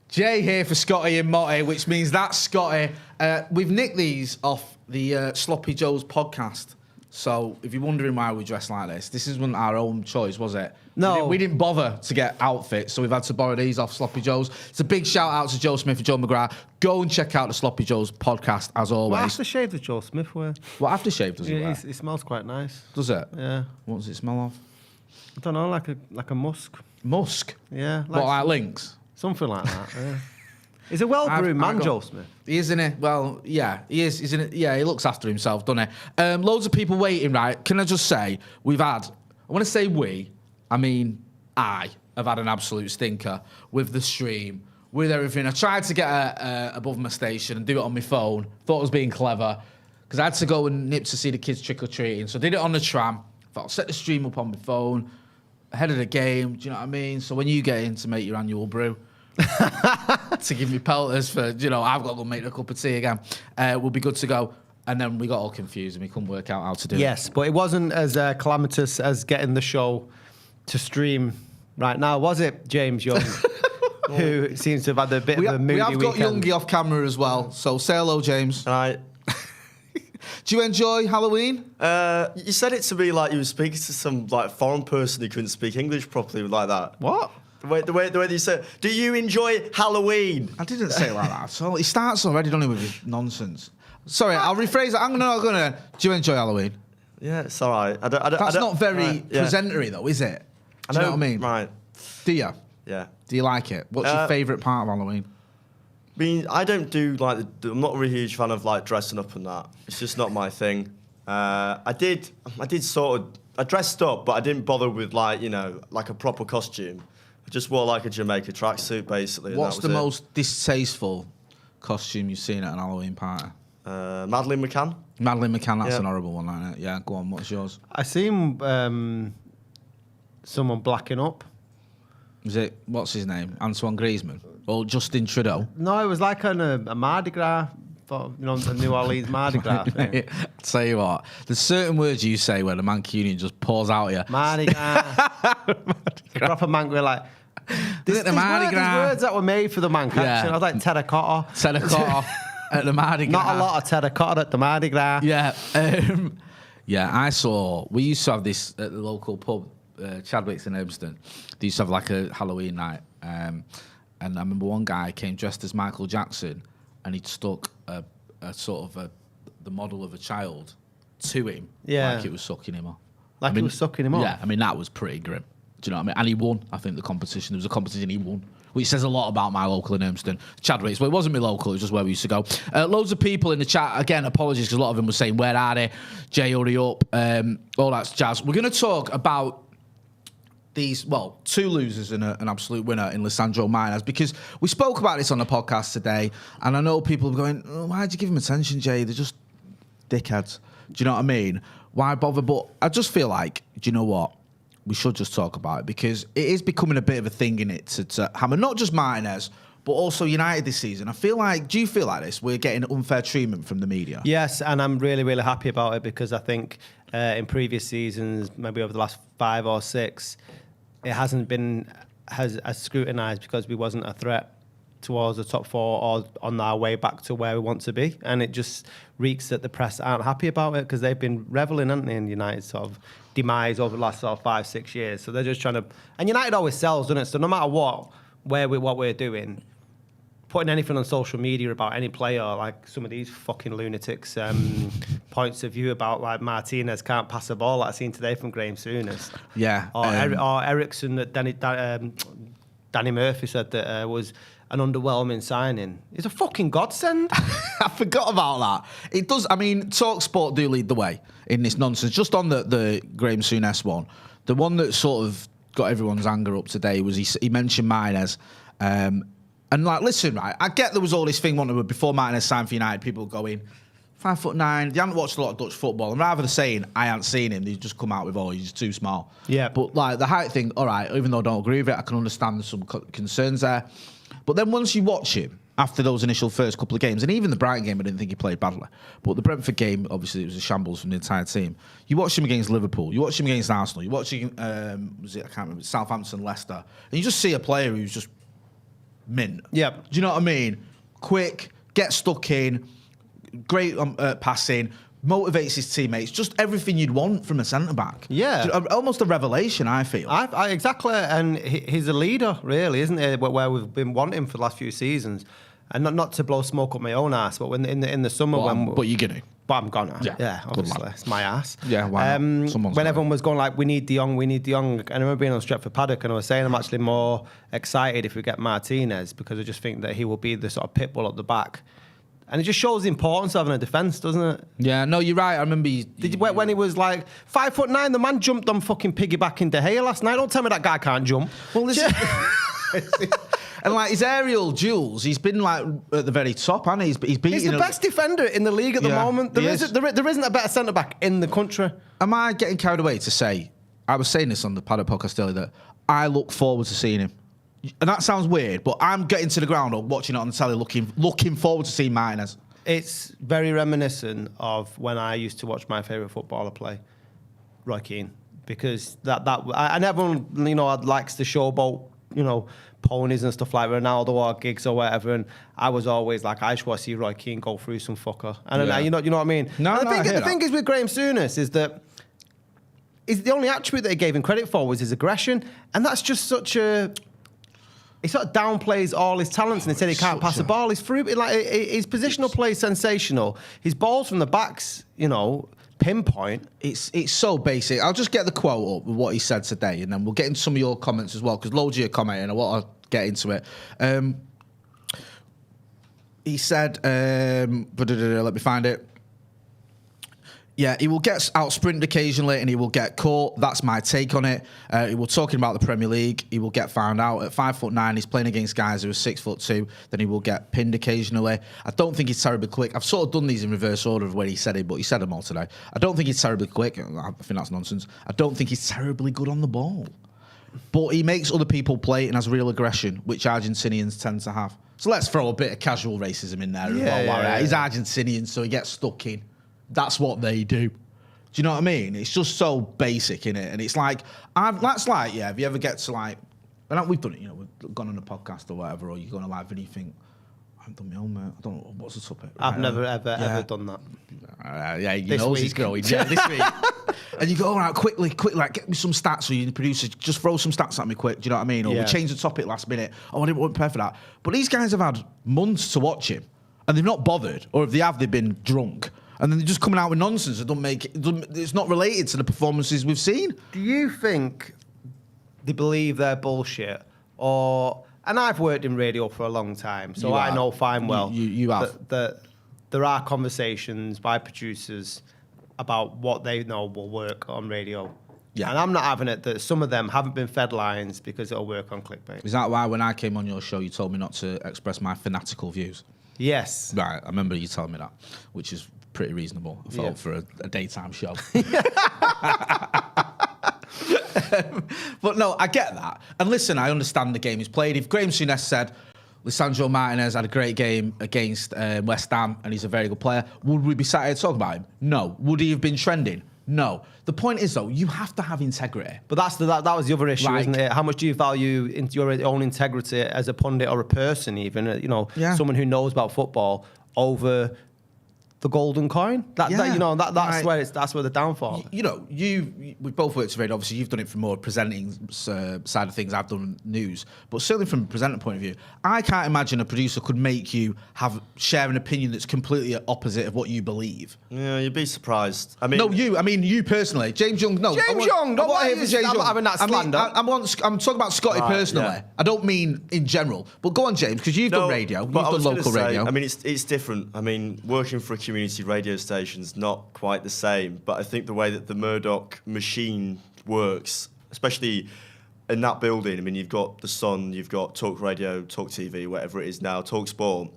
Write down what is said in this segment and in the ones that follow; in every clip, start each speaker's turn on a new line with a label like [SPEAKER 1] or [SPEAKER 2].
[SPEAKER 1] Jay here for Scotty and Motty, which means that's Scotty. We've nicked these off the Sloppy Joe's podcast. So if you're wondering why we dress like this wasn't our own choice, was it?
[SPEAKER 2] No.
[SPEAKER 1] We didn't bother to get outfits, so we've had to borrow these off Sloppy Joe's. It's a big shout out to Joe Smith and Joe McGrath. Go and check out the Sloppy Joe's podcast, as always.
[SPEAKER 2] What aftershave does Joe Smith wear?
[SPEAKER 1] What aftershave does he wear?
[SPEAKER 2] It smells quite nice.
[SPEAKER 1] Does it?
[SPEAKER 2] Yeah.
[SPEAKER 1] What does it smell of?
[SPEAKER 2] I don't know, like a musk.
[SPEAKER 1] Musk?
[SPEAKER 2] Yeah.
[SPEAKER 1] Like Lynx?
[SPEAKER 2] Something like that, yeah. He's a well-groomed man, Joe Smith.
[SPEAKER 1] He is, isn't he? Well, yeah, he is, isn't it? Yeah, he looks after himself, doesn't he? Loads of people waiting, right? Can I just say, I want to say I have had an absolute stinker with the stream, with everything. I tried to get above my station and do it on my phone. Thought I was being clever, because I had to go and nip to see the kids trick-or-treating. So I did it on the tram. Thought I'll set the stream up on my phone, ahead of the game, do you know what I mean? So when you get in to make your annual brew, to give me pelters for, I've got to go make a cup of tea again. We'll be good to go. And then we got all confused and we couldn't work out how to do it.
[SPEAKER 2] Yes, but it wasn't as calamitous as getting the show to stream right now, was it, James Young? Who seems to have had a bit of a moody weekend.
[SPEAKER 1] We have got Youngie off camera as well, so say hello, James.
[SPEAKER 3] Right.
[SPEAKER 1] Do you enjoy Halloween?
[SPEAKER 3] You said it to me like you were speaking to some foreign person who couldn't speak English properly like that.
[SPEAKER 1] What?
[SPEAKER 3] The way that you said, do you enjoy Halloween?
[SPEAKER 1] I didn't say it like that. So he starts already, don't he, with his nonsense. Sorry, I'll rephrase it. I'm not going to. Do you enjoy Halloween?
[SPEAKER 3] Yeah, it's all right.
[SPEAKER 1] That's not very presentery, though, is it? Do you know what I mean?
[SPEAKER 3] Right.
[SPEAKER 1] Do you?
[SPEAKER 3] Yeah.
[SPEAKER 1] Do you like it? What's your favourite part of Halloween?
[SPEAKER 3] I mean, I don't do I'm not a really huge fan of dressing up and that. It's just not my thing. I did I dressed up, but I didn't bother with a proper costume. I just wore a Jamaica tracksuit basically.
[SPEAKER 1] What's the most distasteful costume you've seen at an Halloween party?
[SPEAKER 3] Madeleine McCann.
[SPEAKER 1] Madeleine McCann, that's an horrible one, isn't it? Yeah, go on, what's yours?
[SPEAKER 2] I seen someone blacking up.
[SPEAKER 1] Was it, what's his name? Antoine Griezmann? Or Justin Trudeau?
[SPEAKER 2] No, it was like on a Mardi Gras, the New Orleans Mardi Gras thing.
[SPEAKER 1] I'll tell you what, there's certain words you say where the Mancunian just pours out of you.
[SPEAKER 2] Mardi Gras. Proper man, we're like... There's
[SPEAKER 1] Mardi Gras.
[SPEAKER 2] words that were made for the man catching.
[SPEAKER 1] Yeah.
[SPEAKER 2] I was like terracotta.
[SPEAKER 1] Terracotta at the Mardi Gras.
[SPEAKER 2] Not a lot of terracotta at the Mardi Gras.
[SPEAKER 1] Yeah. We used to have this at the local pub, Chadwick's in Urbanston. They used to have a Halloween night. And I remember one guy came dressed as Michael Jackson and he'd stuck the model of a child to him.
[SPEAKER 2] Yeah.
[SPEAKER 1] Like it was sucking him off.
[SPEAKER 2] It was sucking him off?
[SPEAKER 1] Yeah, that was pretty grim. Do you know what I mean? And he won, I think, the competition. There was a competition, he won. Which says a lot about my local in Urbanston. Chadwick's, but it wasn't my local, it was just where we used to go. Loads of people in the chat, again, apologies, because a lot of them were saying, where are they? Jay, hurry up. All that jazz. We're going to talk about these, two losers and an absolute winner in Lisandro Martinez, because we spoke about this on the podcast today, and I know people are going, why'd you give them attention, Jay? They're just dickheads. Do you know what I mean? Why bother? But I just feel like, do you know what? We should just talk about it, because it is becoming a bit of a thing in it to hammer not just Martinez, but also United this season. Do you feel like this? We're getting unfair treatment from the media.
[SPEAKER 2] Yes, and I'm really, really happy about it, because I think in previous seasons, maybe over the last 5 or 6, it hasn't been as scrutinised because we wasn't a threat towards the top 4 or on our way back to where we want to be. And it just reeks that the press aren't happy about it, because they've been revelling, haven't they, in United's sort of demise over the last 5-6 years. So they're just trying to... And United always sells, doesn't it? So no matter what we're doing, putting anything on social media about any player, like some of these fucking lunatics' points of view about Martinez can't pass a ball, like I seen today from Graeme Souness.
[SPEAKER 1] Yeah.
[SPEAKER 2] Or Ericsson, that Danny Murphy said that was an underwhelming signing. It's a fucking godsend.
[SPEAKER 1] I forgot about that. It does. I mean, TalkSport do lead the way in this nonsense. Just on the Graeme Souness one, the one that sort of got everyone's anger up today was he mentioned Martinez. And listen, right, I get there was all this thing before Martinez signed for United, people going, 5'9", they haven't watched a lot of Dutch football, and rather than saying I haven't seen him, they just come out with, he's too small.
[SPEAKER 2] Yeah.
[SPEAKER 1] But the height thing, all right, even though I don't agree with it, I can understand some concerns there. But then once you watch him, after those initial first couple of games, and even the Brighton game, I didn't think he played badly. But the Brentford game, obviously, it was a shambles from the entire team. You watch him against Liverpool, you watch him against Arsenal, you watch him, I can't remember, Southampton, Leicester, and you just see a player who's just mint.
[SPEAKER 2] Yeah.
[SPEAKER 1] Do you know what I mean? Quick, get stuck in, great passing, motivates his teammates. Just everything you'd want from a centre back.
[SPEAKER 2] Yeah.
[SPEAKER 1] Almost a revelation, I feel.
[SPEAKER 2] I exactly, and he's a leader, really, isn't he? Where we've been wanting for the last few seasons, and not to blow smoke up my own ass, but when in the summer
[SPEAKER 1] But you're gonna.
[SPEAKER 2] But I'm gonna.
[SPEAKER 1] Yeah,
[SPEAKER 2] Obviously, it's my ass.
[SPEAKER 1] Yeah, why not?
[SPEAKER 2] When everyone was going like, we need De Jong, and I remember being on Stretford Paddock, and I was saying I'm actually more excited if we get Martinez, because I just think that he will be the sort of pit bull at the back. And it just shows the importance of having a defence, doesn't it?
[SPEAKER 1] Yeah, no, you're right. I remember
[SPEAKER 2] when he was like 5'9", the man jumped on fucking piggybacking De Gea last night. Don't tell me that guy can't jump.
[SPEAKER 1] Well, listen. And like his aerial duels, he's been like at the very top, hasn't he? He's beating.
[SPEAKER 2] He's the best defender in the league at the moment. There isn't a better centre back in the country.
[SPEAKER 1] Am I getting carried away to say? I was saying this on the Paddock podcast earlier that I look forward to seeing him, and that sounds weird, but I'm getting to the ground or watching it on the telly, looking forward to seeing Martinez. It's
[SPEAKER 2] very reminiscent of when I used to watch my favourite footballer play, Roy Keane, because and everyone likes the showboat, ponies and stuff like Ronaldo or gigs or whatever, and I was always like, I just want to see Roy Keane go through some fucker. And you know what I mean? The thing is with Graeme Souness is that the only attribute that he gave him credit for was his aggression, and that's just such a. He sort of downplays all his talents, and he said he can't pass the ball. His positional play is sensational. His balls from the backs, pinpoint.
[SPEAKER 1] It's so basic. I'll just get the quote up with what he said today, and then we'll get into some of your comments as well, because loads of you are commenting. I want to get into it. He said, let me find it. Yeah, he will get out sprinted occasionally and he will get caught. That's my take on it. He will talking about the Premier League. He will get found out. At 5'9", he's playing against guys who are 6'2". Then he will get pinned occasionally. I don't think he's terribly quick. I've sort of done these in reverse order of where he said it, but he said them all today. I don't think he's terribly quick. I think that's nonsense. I don't think he's terribly good on the ball. But he makes other people play and has real aggression, which Argentinians tend to have. So let's throw a bit of casual racism in there as well. Yeah. He's Argentinian, so he gets stuck in. That's what they do. Do you know what I mean? It's just so basic, innit? And it's like, if you ever get to like, and we've done it, we've gone on a podcast or whatever, or you go on a live video, you think, I've done my own, mate. I don't know, what's the topic?
[SPEAKER 2] I've never, ever done that.
[SPEAKER 1] He's growing. Yeah, this week. And you go, all right, quickly, like, get me some stats, or you producer, just throw some stats at me quick, do you know what I mean? Or we change the topic last minute. Oh, I didn't want to prepare for that. But these guys have had months to watch him, and they've not bothered, or if they have, they've been drunk. And then they're just coming out with nonsense that it's not related to the performances we've seen.
[SPEAKER 2] Do you think they believe they're bullshit? And I've worked in radio for a long time, so I know fine well
[SPEAKER 1] you have.
[SPEAKER 2] That there are conversations by producers about what they know will work on radio. Yeah. And I'm not having it that some of them haven't been fed lines because it'll work on clickbait.
[SPEAKER 1] Is that why when I came on your show you told me not to express my fanatical views?
[SPEAKER 2] Yes.
[SPEAKER 1] Right, I remember you telling me that, which is pretty reasonable, I felt, for a daytime show. But no, I get that. And listen, I understand the game he's played. If Graeme Souness said, Lisandro Martinez had a great game against West Ham and he's a very good player, would we be sat here talking about him? No. Would he have been trending? No. The point is, though, you have to have integrity.
[SPEAKER 2] But that was the other issue, isn't it? How much do you value your own integrity as a pundit or a person, even, someone who knows about football, over the golden coin? That's where the downfall.
[SPEAKER 1] We both worked together. Obviously, you've done it from more presenting side of things. I've done news, but certainly from a presenter point of view, I can't imagine a producer could make you share an opinion that's completely opposite of what you believe.
[SPEAKER 3] Yeah, you'd be surprised. I mean,
[SPEAKER 1] you personally, James Young. No,
[SPEAKER 2] James Young. Don't want to hear James Young. Having that slander.
[SPEAKER 1] I'm talking about Scotty personally. Yeah. I don't mean in general. But go on, James, because you've done radio. You've done local radio.
[SPEAKER 3] I mean, it's different. I mean, working for a community radio station's not quite the same, but I think the way that the Murdoch machine works, especially in that building, I mean, you've got The Sun, you've got Talk Radio, Talk TV, whatever it is now, Talk Sport,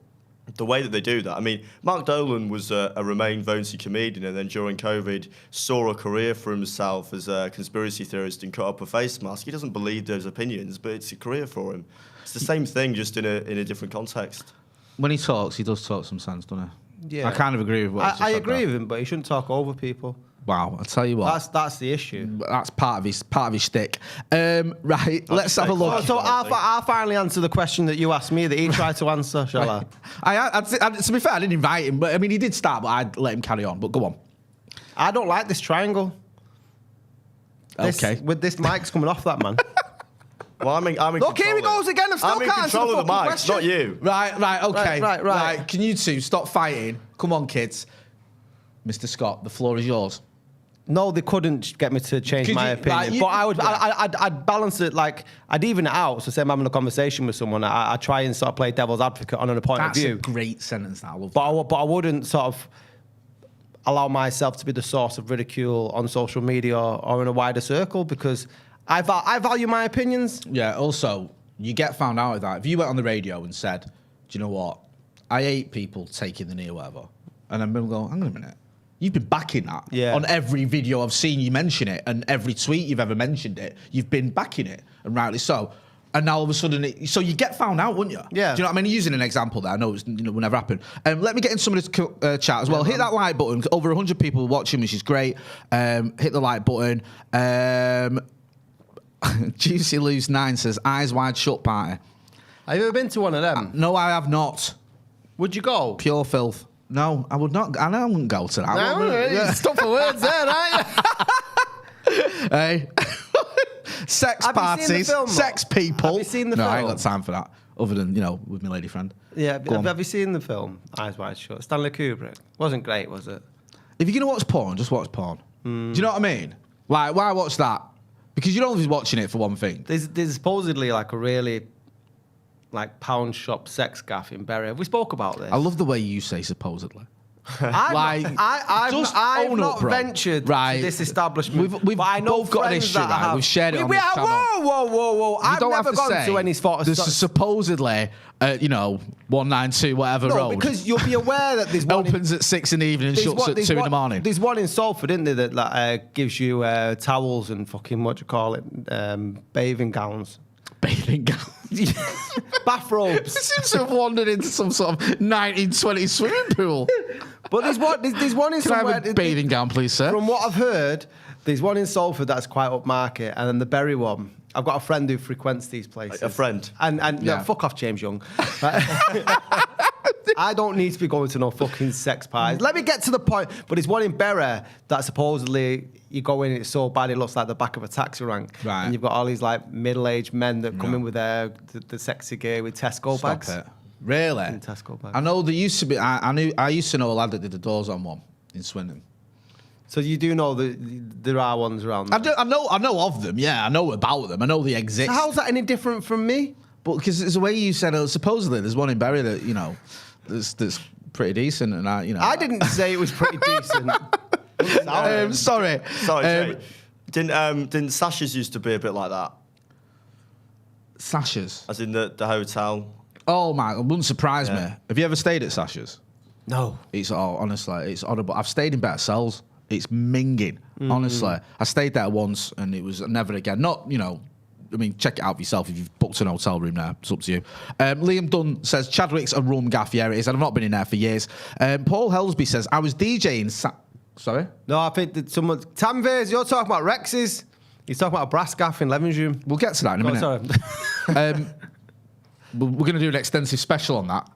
[SPEAKER 3] the way that they do that. I mean, Mark Dolan was a Remain Vonsey comedian, and then during COVID saw a career for himself as a conspiracy theorist and cut up a face mask. He doesn't believe those opinions, but it's a career for him. It's the same thing, just in a different context.
[SPEAKER 1] When he talks, he does talk some sense, doesn't he?
[SPEAKER 2] Yeah.
[SPEAKER 1] I kind of agree with what
[SPEAKER 2] I agree with him, but he shouldn't talk over people.
[SPEAKER 1] Wow, I'll tell you what.
[SPEAKER 2] That's the issue.
[SPEAKER 1] That's part of his shtick. Right, let's have a look.
[SPEAKER 2] So I'll finally answer the question that you asked me that he tried to answer, shall I?
[SPEAKER 1] To be fair, I didn't invite him, but I mean, he did start, but I'd let him carry on. But go on.
[SPEAKER 2] I don't like this triangle.
[SPEAKER 1] Okay.
[SPEAKER 2] With this mic's coming off that, man.
[SPEAKER 3] Well, I'm in
[SPEAKER 2] Look, here he goes again.
[SPEAKER 3] I'm in control of the mic, not you.
[SPEAKER 1] Right, okay.
[SPEAKER 2] Right.
[SPEAKER 1] Can you two stop fighting? Come on, kids. Mr. Scott, the floor is yours.
[SPEAKER 2] No, they couldn't get me to change
[SPEAKER 1] Could
[SPEAKER 2] my
[SPEAKER 1] you-
[SPEAKER 2] opinion.
[SPEAKER 1] like, you-
[SPEAKER 2] but I'd balance it, like, I'd even it out. So say I'm having a conversation with someone, I try and sort of play devil's advocate on a point
[SPEAKER 1] That's
[SPEAKER 2] of view.
[SPEAKER 1] a great sentence. I love
[SPEAKER 2] But I wouldn't sort of allow myself to be the source of ridicule on social media or in a wider circle because I value my opinions.
[SPEAKER 1] Yeah, also, you get found out of that. If you went on the radio and said, do you know what? I hate people taking the knee or whatever. And then people go, hang on a minute. You've been backing that.
[SPEAKER 2] Yeah.
[SPEAKER 1] On every video I've seen you mention it and every tweet you've ever mentioned it, you've been backing it, and rightly so. And now all of a sudden, so you get found out, wouldn't you?
[SPEAKER 2] Yeah.
[SPEAKER 1] Do you know what I mean? Using an example there, I know it will never happen. Let me get in some of this chat as well. Hit that like button. Over 100 people watching, which is great. Hit the like button. Juicy Loose 9 says, eyes wide shut party.
[SPEAKER 2] Have you ever been to one of them?
[SPEAKER 1] No, I have not.
[SPEAKER 2] Would you go?
[SPEAKER 1] Pure filth. No, I would not. I know I wouldn't go to that.
[SPEAKER 2] No, stop for words there, right?
[SPEAKER 1] Hey. Sex
[SPEAKER 2] Have you seen the
[SPEAKER 1] parties,
[SPEAKER 2] film,
[SPEAKER 1] sex people.
[SPEAKER 2] Have you seen the
[SPEAKER 1] no,
[SPEAKER 2] film?
[SPEAKER 1] I ain't got time for that. Other than, with my lady friend.
[SPEAKER 2] Yeah,
[SPEAKER 1] Go on.
[SPEAKER 2] have you seen the film Eyes Wide Shut? Stanley Kubrick. Wasn't great, was it?
[SPEAKER 1] If you're going to watch porn, just watch porn. Do you know what I mean? Like, why watch that? Because you're always watching it for one thing.
[SPEAKER 2] There's supposedly like a really pound shop sex gaff in Bury. Have we spoke about this?
[SPEAKER 1] I love the way you say supposedly.
[SPEAKER 2] I've
[SPEAKER 1] just
[SPEAKER 2] not
[SPEAKER 1] own up, bro.
[SPEAKER 2] ventured
[SPEAKER 1] Right.
[SPEAKER 2] to this establishment.
[SPEAKER 1] We've
[SPEAKER 2] but I know
[SPEAKER 1] both got an
[SPEAKER 2] friends
[SPEAKER 1] issue,
[SPEAKER 2] that
[SPEAKER 1] right?
[SPEAKER 2] have.
[SPEAKER 1] We've shared it on this channel.
[SPEAKER 2] Whoa. I've
[SPEAKER 1] You don't
[SPEAKER 2] never
[SPEAKER 1] have to
[SPEAKER 2] gone
[SPEAKER 1] say
[SPEAKER 2] to any sort of...
[SPEAKER 1] This is supposedly, 192 whatever
[SPEAKER 2] no,
[SPEAKER 1] road.
[SPEAKER 2] because you'll be aware that there's one...
[SPEAKER 1] Opens at 6 in the evening and shuts at 2 in the morning.
[SPEAKER 2] There's one in Salford, isn't there, that gives you towels and fucking, bathing gowns.
[SPEAKER 1] Bathing gowns.
[SPEAKER 2] Bathrobes.
[SPEAKER 1] It seems to have wandered into some sort of 1920s swimming pool.
[SPEAKER 2] But there's one in
[SPEAKER 1] Can I
[SPEAKER 2] somewhere...
[SPEAKER 1] have a bathing gown, please, sir?
[SPEAKER 2] From what I've heard, there's one in Salford that's quite upmarket, and then the Bury one. I've got a friend who frequents these places.
[SPEAKER 3] A friend?
[SPEAKER 2] And
[SPEAKER 1] Yeah.
[SPEAKER 2] no, fuck off, James Young. I don't need to be going to no fucking sex parties. Let me get to the point. But there's one in Bury that supposedly you go in, it's so bad it looks like the back of a taxi rank.
[SPEAKER 1] Right.
[SPEAKER 2] And you've got all these middle-aged men that come in with the sexy gear with Tesco bags.
[SPEAKER 1] Stop it. Really?
[SPEAKER 2] In Tesco bags.
[SPEAKER 1] I know there used to be. I used to know a lad that did the doors on one in Swindon.
[SPEAKER 2] So you do know that there are ones around there?
[SPEAKER 1] I know of them. Yeah, I know about them. I know they exist.
[SPEAKER 2] So how's that any different from me?
[SPEAKER 1] But because it's the way you said it, supposedly there's one in Bury that that's pretty decent, and
[SPEAKER 2] I didn't say it was pretty decent.
[SPEAKER 1] Sorry.
[SPEAKER 3] Sorry, didn't Sasha's used to be a bit like that?
[SPEAKER 1] Sasha's.
[SPEAKER 3] As in the hotel.
[SPEAKER 1] Oh my! It wouldn't surprise me. Have you ever stayed at Sasha's?
[SPEAKER 2] No.
[SPEAKER 1] Honestly, it's horrible. I've stayed in better cells. It's minging. Honestly, I stayed there once, and it was never again. Not check it out for yourself if you've booked an hotel room there. It's up to you. Liam Dunn says, Chadwick's a rum gaff. Yeah, it is. I've not been in there for years. Paul Helsby says, I was DJing... Sorry?
[SPEAKER 2] No, I think that someone... Tamviz, you're talking about Rex's. He's talking about a brass gaff in Levenshulme.
[SPEAKER 1] We'll get to that in a minute.
[SPEAKER 2] Sorry.
[SPEAKER 1] We're going to do an extensive special on that.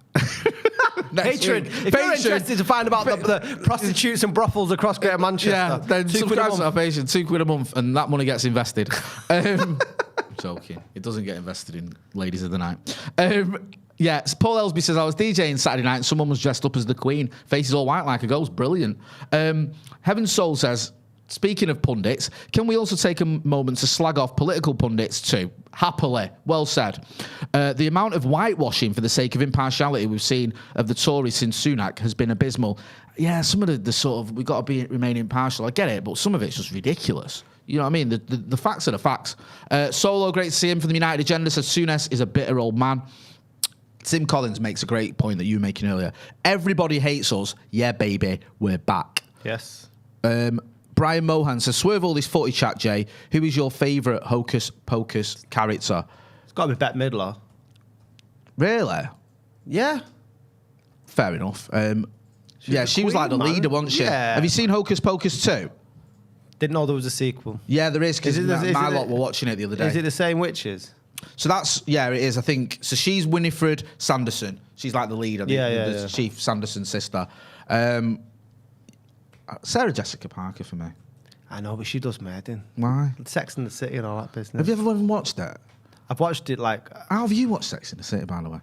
[SPEAKER 2] Patron. If you're interested to find about the prostitutes and brothels across Greater Manchester,
[SPEAKER 1] then
[SPEAKER 2] £2 a
[SPEAKER 1] subscribe to our
[SPEAKER 2] month.
[SPEAKER 1] page, £2 a month, and that money gets invested. I'm joking. It doesn't get invested in Ladies of the Night. So Paul Elsby says, I was DJing Saturday night and someone was dressed up as the Queen. Faces all white like a ghost. Brilliant. Heaven Soul says, speaking of pundits, can we also take a moment to slag off political pundits too? Happily. Well said. The amount of whitewashing for the sake of impartiality we've seen of the Tories since Sunak has been abysmal. Yeah, some of the sort of, we've got to remain impartial. I get it, but some of it's just ridiculous. You know what I mean? The facts are the facts. Solo, great to see him from the United Agenda, says Souness is a bitter old man. Tim Collins makes a great point that you were making earlier. Everybody hates us. Yeah, baby, we're back.
[SPEAKER 2] Yes.
[SPEAKER 1] Brian Mohan says, swerve all this footy chat, Jay. Who is your favourite Hocus Pocus character?
[SPEAKER 2] It's got to be Bette Midler.
[SPEAKER 1] Really?
[SPEAKER 2] Yeah.
[SPEAKER 1] Fair enough.
[SPEAKER 2] the
[SPEAKER 1] She was like the
[SPEAKER 2] queen, man.
[SPEAKER 1] leader, wasn't she?
[SPEAKER 2] Yeah.
[SPEAKER 1] Have you seen Hocus Pocus 2?
[SPEAKER 2] Didn't know there was a sequel.
[SPEAKER 1] Yeah, there is, because
[SPEAKER 2] Is it-
[SPEAKER 1] my lot were watching it the other day.
[SPEAKER 2] Is it the same witches?
[SPEAKER 1] So it is, I think. So she's Winifred Sanderson. She's like the leader, the Chief Sanderson's sister. Sarah Jessica Parker for me.
[SPEAKER 2] I know, but she does murdering.
[SPEAKER 1] Why?
[SPEAKER 2] Sex and the City and all that business.
[SPEAKER 1] Have you ever even watched it?
[SPEAKER 2] I've watched it like...
[SPEAKER 1] How have you watched Sex and the City, by the way?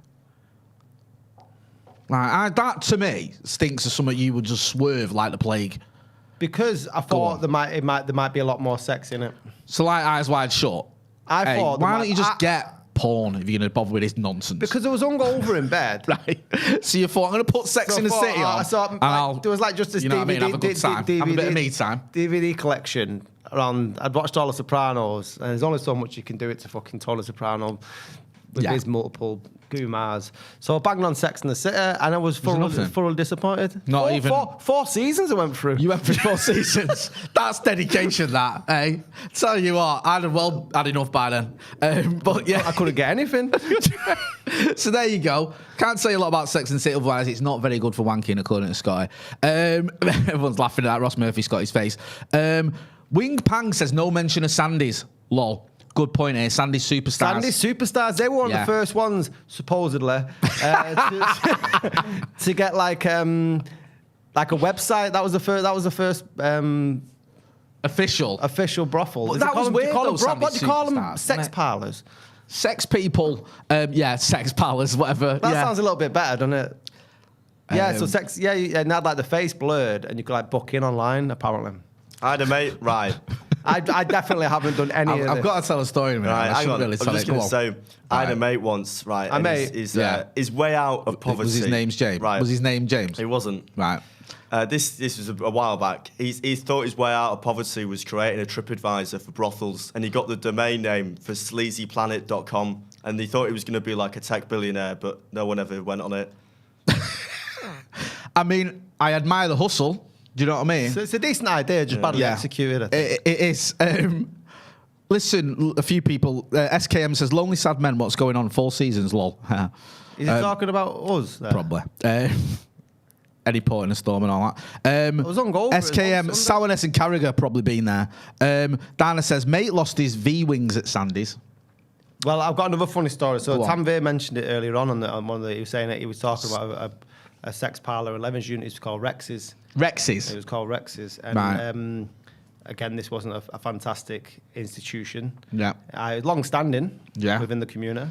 [SPEAKER 1] Like, that to me stinks of something you would just swerve like the plague.
[SPEAKER 2] Because I thought there might be a lot more sex in it.
[SPEAKER 1] So like Eyes Wide Shut.
[SPEAKER 2] I thought...
[SPEAKER 1] Why don't you just get porn if you're going to bother with this nonsense?
[SPEAKER 2] Because I was hungover in bed.
[SPEAKER 1] Right. So you thought, I'm going to put Sex in the City on.
[SPEAKER 2] There was like just this
[SPEAKER 1] you know what I mean? Have a good time. Have a bit of me time.
[SPEAKER 2] DVD collection around... I'd watched all the Sopranos, and there's only so much you can do it to fucking Tony Soprano with his multiple Gumars. So I banged on Sex and the City, and I was thoroughly disappointed. Four seasons I went through.
[SPEAKER 1] You went through 4 seasons. That's dedication, that, eh? Tell you what, I'd have had enough by then. But yeah.
[SPEAKER 2] I couldn't get anything.
[SPEAKER 1] So there you go. Can't say a lot about Sex and the City, otherwise it's not very good for wanking, according to Scotty. Everyone's laughing at that. Ross Murphy, Scotty's face. Wing Pang says no mention of Sandy's. Lol. Good point here. Sandy's Superstars.
[SPEAKER 2] Sandy's Superstars. They were one of the first ones, supposedly, to get like a website. That was the first official brothel.
[SPEAKER 1] But that was weird.
[SPEAKER 2] What do you call them? Sex parlours.
[SPEAKER 1] Sex people. Sex parlours. Whatever.
[SPEAKER 2] That sounds a little bit better, doesn't it? Yeah. So sex. Yeah. And had like the face blurred, and you could like book in online. Apparently.
[SPEAKER 3] I had a mate. Right.
[SPEAKER 2] I definitely haven't done any of this.
[SPEAKER 1] I've got to tell a story, man.
[SPEAKER 3] Right,
[SPEAKER 1] I shouldn't really tell it.
[SPEAKER 3] I'm just going to say, I had a mate once, right?
[SPEAKER 2] A mate?
[SPEAKER 3] His way out of poverty.
[SPEAKER 1] Was his name James?
[SPEAKER 3] Right.
[SPEAKER 1] Was his name James?
[SPEAKER 3] It wasn't.
[SPEAKER 1] Right.
[SPEAKER 3] This was a while back. He thought his way out of poverty was creating a TripAdvisor for brothels, and he got the domain name for sleazyplanet.com, and he thought he was going to be like a tech billionaire, but no one ever went on it.
[SPEAKER 1] I mean, I admire the hustle. Do you know what I mean?
[SPEAKER 2] So it's a decent idea, just badly executed. I think.
[SPEAKER 1] It is. Listen, a few people. SKM says, "Lonely Sad Men. What's going on? 4 seasons, lol."
[SPEAKER 2] Is he talking about us? There?
[SPEAKER 1] Probably. Eddie Port in a storm and all that.
[SPEAKER 2] I was on goal.
[SPEAKER 1] SKM, Sourness and Carragher probably been there. Dana says, mate lost his V-wings at Sandy's.
[SPEAKER 2] Well, I've got another funny story. So Tam Veer mentioned it earlier on one of the, he was saying that he was talking about a sex parlour in Leven's unit. It's called Rex's. It was called Rex's. And
[SPEAKER 1] right.
[SPEAKER 2] Again, this wasn't a fantastic institution.
[SPEAKER 1] Yeah.
[SPEAKER 2] Long-standing within the community.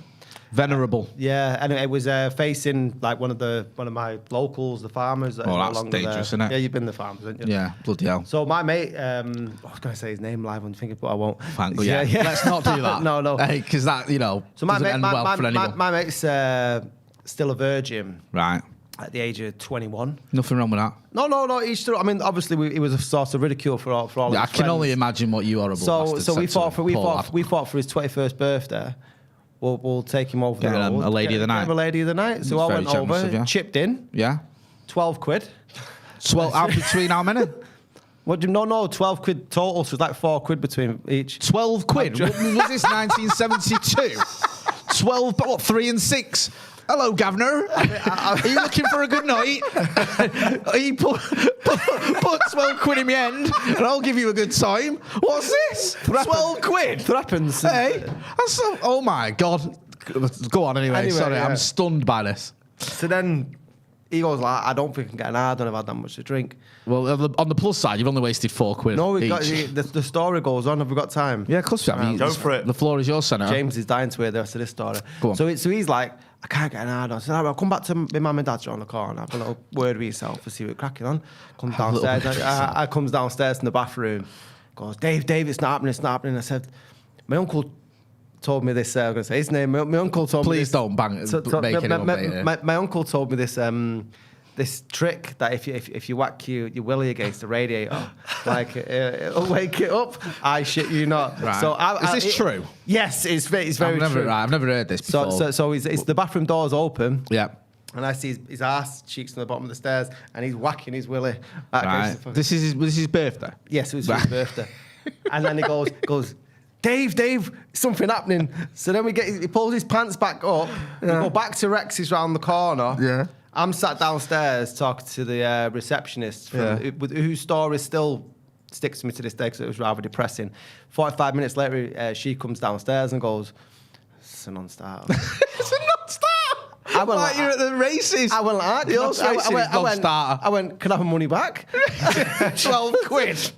[SPEAKER 1] Venerable.
[SPEAKER 2] Yeah, and it was facing like one of my locals, the farmers. That
[SPEAKER 1] that's dangerous, isn't it?
[SPEAKER 2] Yeah, you've been the farmers, haven't you?
[SPEAKER 1] Yeah, bloody hell.
[SPEAKER 2] So my mate, I was going to say his name live on Finger, but I won't.
[SPEAKER 1] Thank God, yeah. Let's not do that.
[SPEAKER 2] No.
[SPEAKER 1] Because that,
[SPEAKER 2] so my
[SPEAKER 1] doesn't end well for anyone.
[SPEAKER 2] My mate's still a virgin.
[SPEAKER 1] Right.
[SPEAKER 2] At the age of 21.
[SPEAKER 1] Nothing wrong with that.
[SPEAKER 2] No. He's still. I mean, obviously, he was a source of ridicule for all.
[SPEAKER 1] Yeah, I can only imagine what you horrible.
[SPEAKER 2] So we fought for his 21st birthday. We'll take him over there.
[SPEAKER 1] A lady of the night.
[SPEAKER 2] A lady of the night. So I went over, chipped in.
[SPEAKER 1] Yeah.
[SPEAKER 2] 12 quid.
[SPEAKER 1] 12 out between how many?
[SPEAKER 2] What do you no 12 quid total, so it's like 4 quid between each.
[SPEAKER 1] 12 quid? Was this 1972? 12, but what, 3 and 6? Hello, Governor. Are you looking for a good night? You put 12 quid in the end, and I'll give you a good time. What's this? 12 quid?
[SPEAKER 2] Threepence.
[SPEAKER 1] Hey, oh my God. Go on anyway. Sorry, I'm stunned by this.
[SPEAKER 2] So then he goes like, I don't think I can get an hard on if I've had that much to drink.
[SPEAKER 1] Well, on the plus side, you've only wasted 4 quid.
[SPEAKER 2] No, the story goes on. Have we got time?
[SPEAKER 1] Yeah, of course we have.
[SPEAKER 3] Go for it.
[SPEAKER 1] The floor is yours, Senator.
[SPEAKER 2] James is dying to hear the rest of this story.
[SPEAKER 1] Go on.
[SPEAKER 2] So he's like, I can't get an hard on. I said, I'll come back to my mum and dad's on the car and have a little word with yourself to see what's cracking on. Comes downstairs. I comes downstairs in the bathroom. Goes, Dave, it's not happening. I said, my uncle told me this. I'm going to say his name. My uncle told me this.
[SPEAKER 1] Please don't make anyone
[SPEAKER 2] my uncle told me this. This trick that if you whack your willy against the radiator, like it'll wake it up. I shit you not.
[SPEAKER 1] Right.
[SPEAKER 2] So
[SPEAKER 1] is this true?
[SPEAKER 2] Yes, it's very true.
[SPEAKER 1] Right, I've never heard this before.
[SPEAKER 2] So it's the bathroom door's open.
[SPEAKER 1] Yeah.
[SPEAKER 2] And I see his ass cheeks on the bottom of the stairs, and he's whacking his willy.
[SPEAKER 1] Right. This is his birthday.
[SPEAKER 2] Yes, it was his birthday. And then he goes. Dave, something happening. So then he pulls his pants back up. We go back to Rex's round the corner.
[SPEAKER 1] Yeah.
[SPEAKER 2] I'm sat downstairs talking to the receptionist whose store is still sticks to me to this day because it was rather depressing. 45 minutes later, she comes downstairs and goes, "It's a non-starter."
[SPEAKER 1] It's a non-starter.
[SPEAKER 2] I went
[SPEAKER 1] like you're at the races.
[SPEAKER 2] I went like that.
[SPEAKER 1] The horse racing is non-starter.
[SPEAKER 2] I went, "Can I have my money back?"
[SPEAKER 1] 12 quid.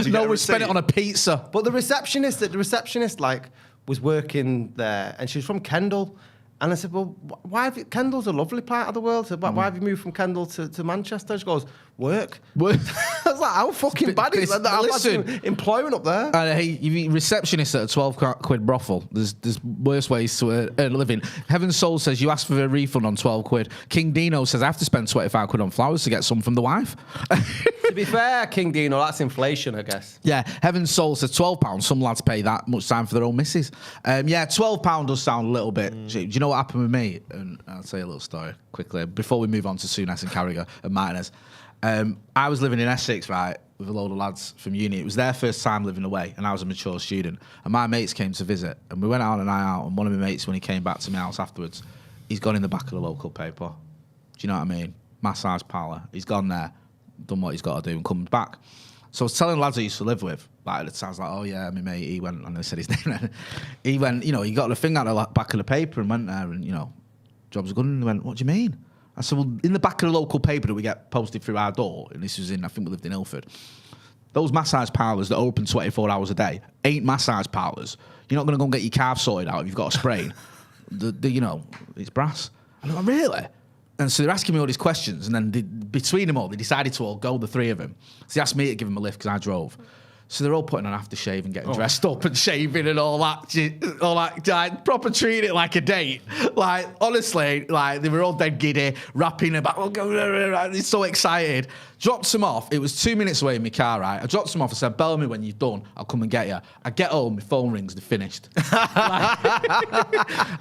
[SPEAKER 1] No, we spent it on a pizza.
[SPEAKER 2] But the receptionist like was working there, and she's from Kendal. And I said, "Well, why have you, Kendal's a lovely part of the world. So why have you moved from Kendal to Manchester?" She goes, "Work." I was like, "How fucking bad is that?
[SPEAKER 1] Listen,
[SPEAKER 2] employment up there."
[SPEAKER 1] And hey, you receptionist at a 12 quid brothel. There's worse ways to earn a living. Heaven's Soul says you asked for a refund on 12 quid. King Dino says I have to spend 25 quid on flowers to get some from the wife.
[SPEAKER 2] To be fair, King Dino, that's inflation, I guess.
[SPEAKER 1] Yeah, Heaven's Soul says £12. Some lads pay that much time for their own missus. Yeah, £12 does sound a little bit cheap. Do you know what happened with me? And I'll tell you a little story quickly before we move on to Souness and Carragher and Martinez. I was living in Essex, right, with a load of lads from uni. It was their first time living away, and I was a mature student. And my mates came to visit, and we went out on a night out. And one of my mates, when he came back to my house afterwards, he's gone in the back of the local paper. Do you know what I mean? Massage parlour. He's gone there, done what he's got to do, and comes back. So I was telling lads I used to live with, like, it sounds like, "Oh yeah, my mate, he went," and I said his name. He went, you know, he got the thing out of the back of the paper and went there, and, you know, jobs are good. And he went, "What do you mean?" I said, "Well, in the back of the local paper that we get posted through our door," and this was in, I think we lived in Ilford, those massage parlours that open 24 hours a day ain't massage parlours. You're not going to go and get your calf sorted out if you've got a sprain. You know, it's brass. And I'm like, "Really?" And so they're asking me all these questions, and then between them all, they decided to all go, the three of them. So they asked me to give them a lift because I drove. So they're all putting on aftershave and getting dressed up and shaving and all that, like, proper treating it like a date. Like, honestly, like, they were all dead giddy, rapping about, they're so excited. Dropped them off. It was 2 minutes away in my car, right? I dropped them off. I said, "Bell me when you're done. I'll come and get you." I get home, my phone rings, they're finished. And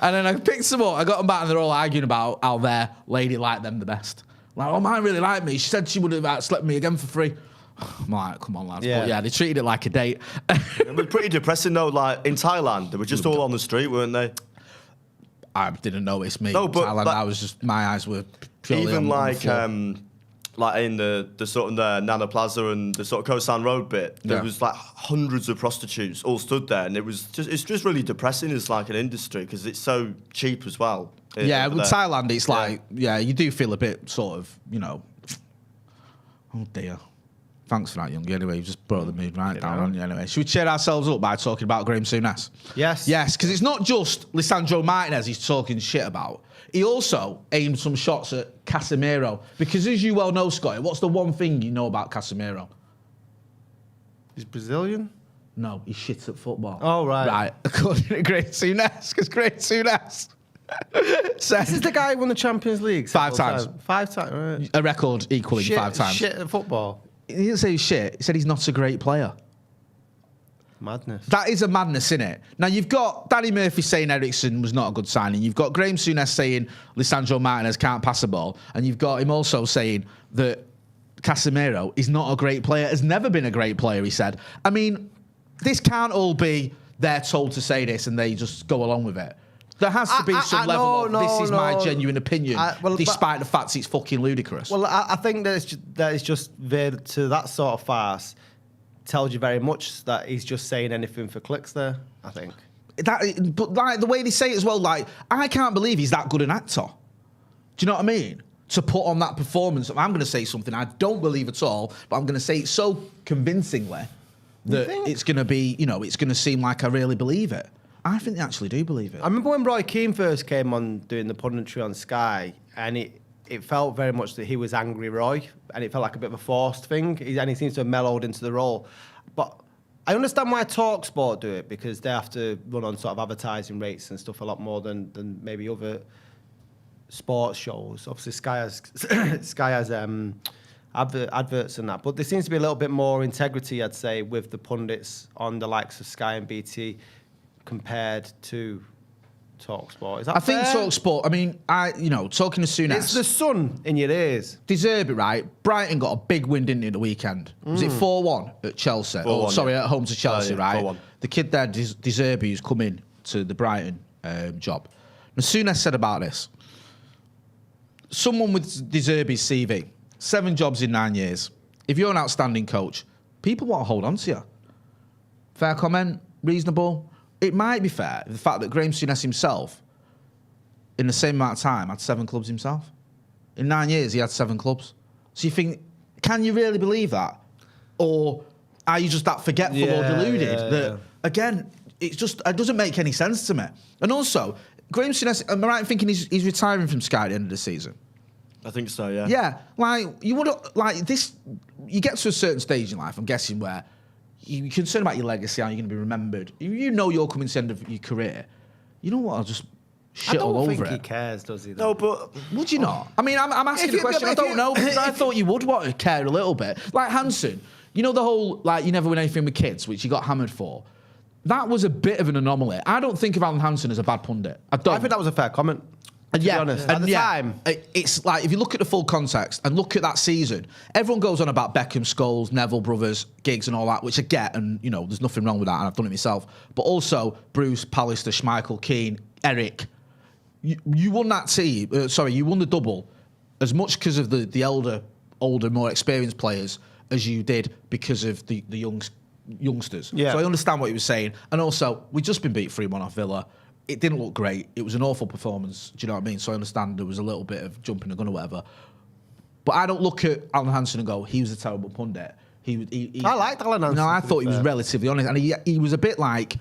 [SPEAKER 1] then I picked them up. I got them back, and they're all arguing about how their lady liked them the best. Like, "Oh, mine really liked me. She said she would have slept with me again for free." I'm like, "Come on, lads."
[SPEAKER 2] Yeah.
[SPEAKER 1] But yeah, they treated it like a date.
[SPEAKER 3] It was pretty depressing though. Like in Thailand, they were just all on the street, weren't they?
[SPEAKER 1] I didn't notice me.
[SPEAKER 3] No, but
[SPEAKER 1] Thailand,
[SPEAKER 3] like,
[SPEAKER 1] I was just, my eyes were purely
[SPEAKER 3] even
[SPEAKER 1] on
[SPEAKER 3] like
[SPEAKER 1] the floor.
[SPEAKER 3] like in the sort of the Nana Plaza and the sort of Koh San Road bit, there
[SPEAKER 1] Yeah.
[SPEAKER 3] was like hundreds of prostitutes all stood there, and it's just really depressing as like an industry because it's so cheap as well.
[SPEAKER 1] Yeah,
[SPEAKER 3] over
[SPEAKER 1] with
[SPEAKER 3] there.
[SPEAKER 1] Thailand, it's like, yeah, you do feel a bit sort of, you know, oh dear. Thanks for that, Young. Anyway, you just brought the mood right down, haven't you? Anyway, should we cheer ourselves up by talking about Graeme Souness?
[SPEAKER 2] Yes.
[SPEAKER 1] Yes, because it's not just Lisandro Martinez he's talking shit about. He also aimed some shots at Casemiro. Because as you well know, Scotty, what's the one thing you know about Casemiro?
[SPEAKER 2] He's Brazilian?
[SPEAKER 1] No, he's shit at football.
[SPEAKER 2] Oh, right.
[SPEAKER 1] Right, according to Graeme Souness, because Graeme Souness said...
[SPEAKER 2] This is the guy who won the Champions League
[SPEAKER 1] 5 times.
[SPEAKER 2] 5 times, right.
[SPEAKER 1] A record equaling 5 times.
[SPEAKER 2] Shit at football.
[SPEAKER 1] He didn't say he's shit. He said he's not a great player.
[SPEAKER 2] Madness.
[SPEAKER 1] That is a madness, innit? Now, you've got Danny Murphy saying Eriksen was not a good signing. You've got Graeme Souness saying Lisandro Martinez can't pass a ball. And you've got him also saying that Casemiro is not a great player, has never been a great player, he said. I mean, this can't all be they're told to say this and they just go along with it. There has to be some level of this is my genuine opinion, despite the fact it's fucking ludicrous.
[SPEAKER 2] Well, I think that is just veered to that sort of farce. Tells you very much that he's just saying anything for clicks there, I think.
[SPEAKER 1] But like the way they say it as well, like, I can't believe he's that good an actor. Do you know what I mean? To put on that performance, I'm going to say something I don't believe at all, but I'm going to say it so convincingly that it's going to be, you know, it's going to seem like I really believe it. I think they actually do believe it.
[SPEAKER 2] I remember when Roy Keane first came on doing the punditry on Sky, and it felt very much that he was Angry Roy, and it felt like a bit of a forced thing, and he seems to have mellowed into the role. But I understand why TalkSport do it, because they have to run on sort of advertising rates and stuff a lot more than maybe other sports shows. Obviously, Sky has adverts and that, but there seems to be a little bit more integrity, I'd say, with the pundits on the likes of Sky and BT compared to TalkSport. Is that fair?
[SPEAKER 1] I think TalkSport, I mean, talking to Souness.
[SPEAKER 2] It's the sun in your ears.
[SPEAKER 1] Deserve it, right? Brighton got a big win, didn't it, the weekend? Was it 4-1 at Chelsea?
[SPEAKER 3] 4-1,
[SPEAKER 1] at home to Chelsea, right?
[SPEAKER 3] 4-1.
[SPEAKER 1] The kid there, Deserve, who's come in to the Brighton job. Now, Souness said about this. Someone with Deserby's CV, 7 jobs in 9 years. If you're an outstanding coach, people want to hold on to you. Fair comment, reasonable. It might be fair, the fact that Graeme Souness himself, in the same amount of time, had 7 clubs himself. In 9 years, he had 7 clubs. So you think, can you really believe that? Or are you just that forgetful or deluded? Again, it doesn't make any sense to me. And also, Graeme Souness, am I right in thinking he's retiring from Sky at the end of the season?
[SPEAKER 3] I think so, yeah.
[SPEAKER 1] Yeah, you get to a certain stage in life, I'm guessing, where you're concerned about your legacy, how you're going to be remembered. You know you're coming to the end of your career. You know what? I'll just shit all over it.
[SPEAKER 2] I don't think he cares, does he? Though?
[SPEAKER 3] No, but...
[SPEAKER 1] Would you not? I mean, I'm asking the question. I don't know, because I thought you would want to care a little bit. Like Hansen, you know the whole, you never win anything with kids, which you got hammered for. That was a bit of an anomaly. I don't think of Alan Hansen as a bad pundit. I think
[SPEAKER 2] that was a fair comment.
[SPEAKER 1] And
[SPEAKER 2] to be honest. At the time.
[SPEAKER 1] It's like, if you look at the full context and look at that season, everyone goes on about Beckham, Scholes, Neville brothers, Giggs and all that, which I get, and, there's nothing wrong with that, and I've done it myself. But also, Bruce, Pallister, Schmeichel, Keane, Eric. You won that team, you won the double as much because of the older, more experienced players as you did because of the youngsters. Yeah. So I understand what you were saying. And also, we've just been beat 3-1 off Villa. It didn't look great. It was an awful performance. Do you know what I mean? So I understand there was a little bit of jumping the gun or whatever. But I don't look at Alan Hansen and go, he was a terrible pundit.
[SPEAKER 2] I liked Alan Hansen.
[SPEAKER 1] No, I thought he was relatively honest. And he was a bit like,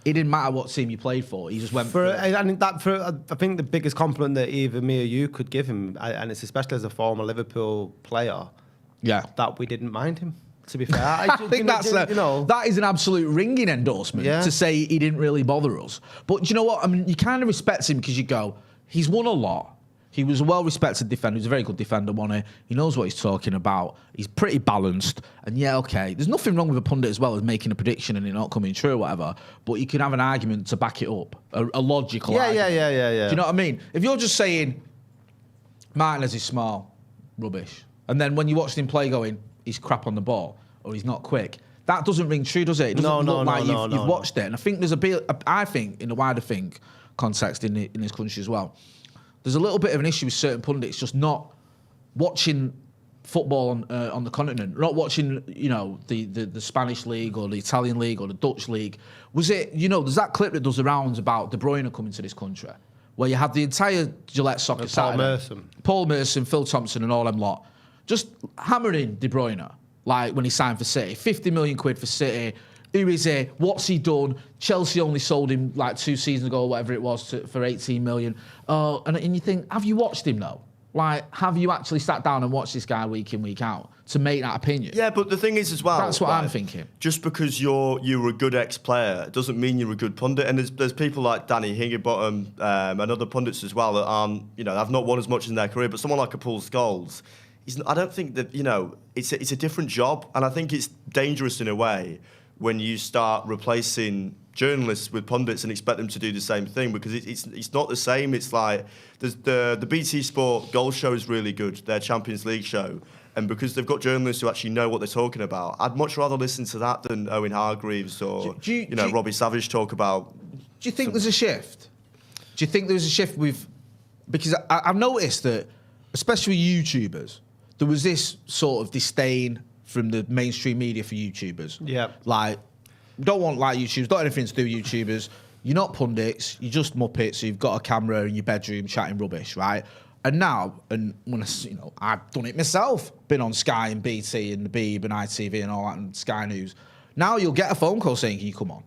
[SPEAKER 1] it didn't matter what team you played for. He just went for it.
[SPEAKER 2] I think the biggest compliment that either me or you could give him, and it's especially as a former Liverpool player, that we didn't mind him. To be fair,
[SPEAKER 1] I think that is an absolute ringing endorsement to say he didn't really bother us. But do you know what? I mean, you kind of respect him because you go, he's won a lot. He was a well-respected defender. He was a very good defender, wasn't he? He knows what he's talking about. He's pretty balanced. And there's nothing wrong with a pundit as well as making a prediction and it not coming true or whatever. But you can have an argument to back it up, a logical argument.
[SPEAKER 2] Yeah.
[SPEAKER 1] Do you know what I mean? If you're just saying, Martinez is small, rubbish. And then when you watch him play going, he's crap on the ball or he's not quick. That doesn't ring true, does it? It doesn't look like you've watched it. And I think there's a bit, I think, in the wider context in this country as well, there's a little bit of an issue with certain pundits just not watching football on the continent, not watching, the Spanish league or the Italian league or the Dutch league. Was it, there's that clip that does the rounds about De Bruyne coming to this country, where you had the entire Gillette Soccer Saturday, Paul Merson, Phil Thompson and all them lot, just hammering De Bruyne, like when he signed for City. 50 million quid for City. Who is he? What's he done? Chelsea only sold him like 2 seasons ago or whatever it was for 18 million. And you think, have you watched him though? Like, have you actually sat down and watched this guy week in, week out to make that opinion?
[SPEAKER 3] Yeah, but the thing is as well...
[SPEAKER 1] That's what I'm thinking.
[SPEAKER 3] Just because you're a good ex-player doesn't mean you're a good pundit. And there's people like Danny Higginbottom and other pundits as well that have not won as much in their career. But someone like a Paul Scholes, I don't think that, it's a different job. And I think it's dangerous in a way when you start replacing journalists with pundits and expect them to do the same thing, because it's not the same. It's like the BT Sport goal show is really good, their Champions League show, and because they've got journalists who actually know what they're talking about, I'd much rather listen to that than Owen Hargreaves or Robbie Savage talk about.
[SPEAKER 1] Do you think there's a shift? Do you think there's a shift because I've noticed that, especially with YouTubers, there was this sort of disdain from the mainstream media for YouTubers. Yeah. Like, don't want YouTubers, don't have anything to do with YouTubers. You're not pundits, you're just muppets, so you've got a camera in your bedroom chatting rubbish, right? And now, and when I've done it myself, been on Sky and BT and the Beeb and ITV and all that and Sky News. Now you'll get a phone call saying, can you come on?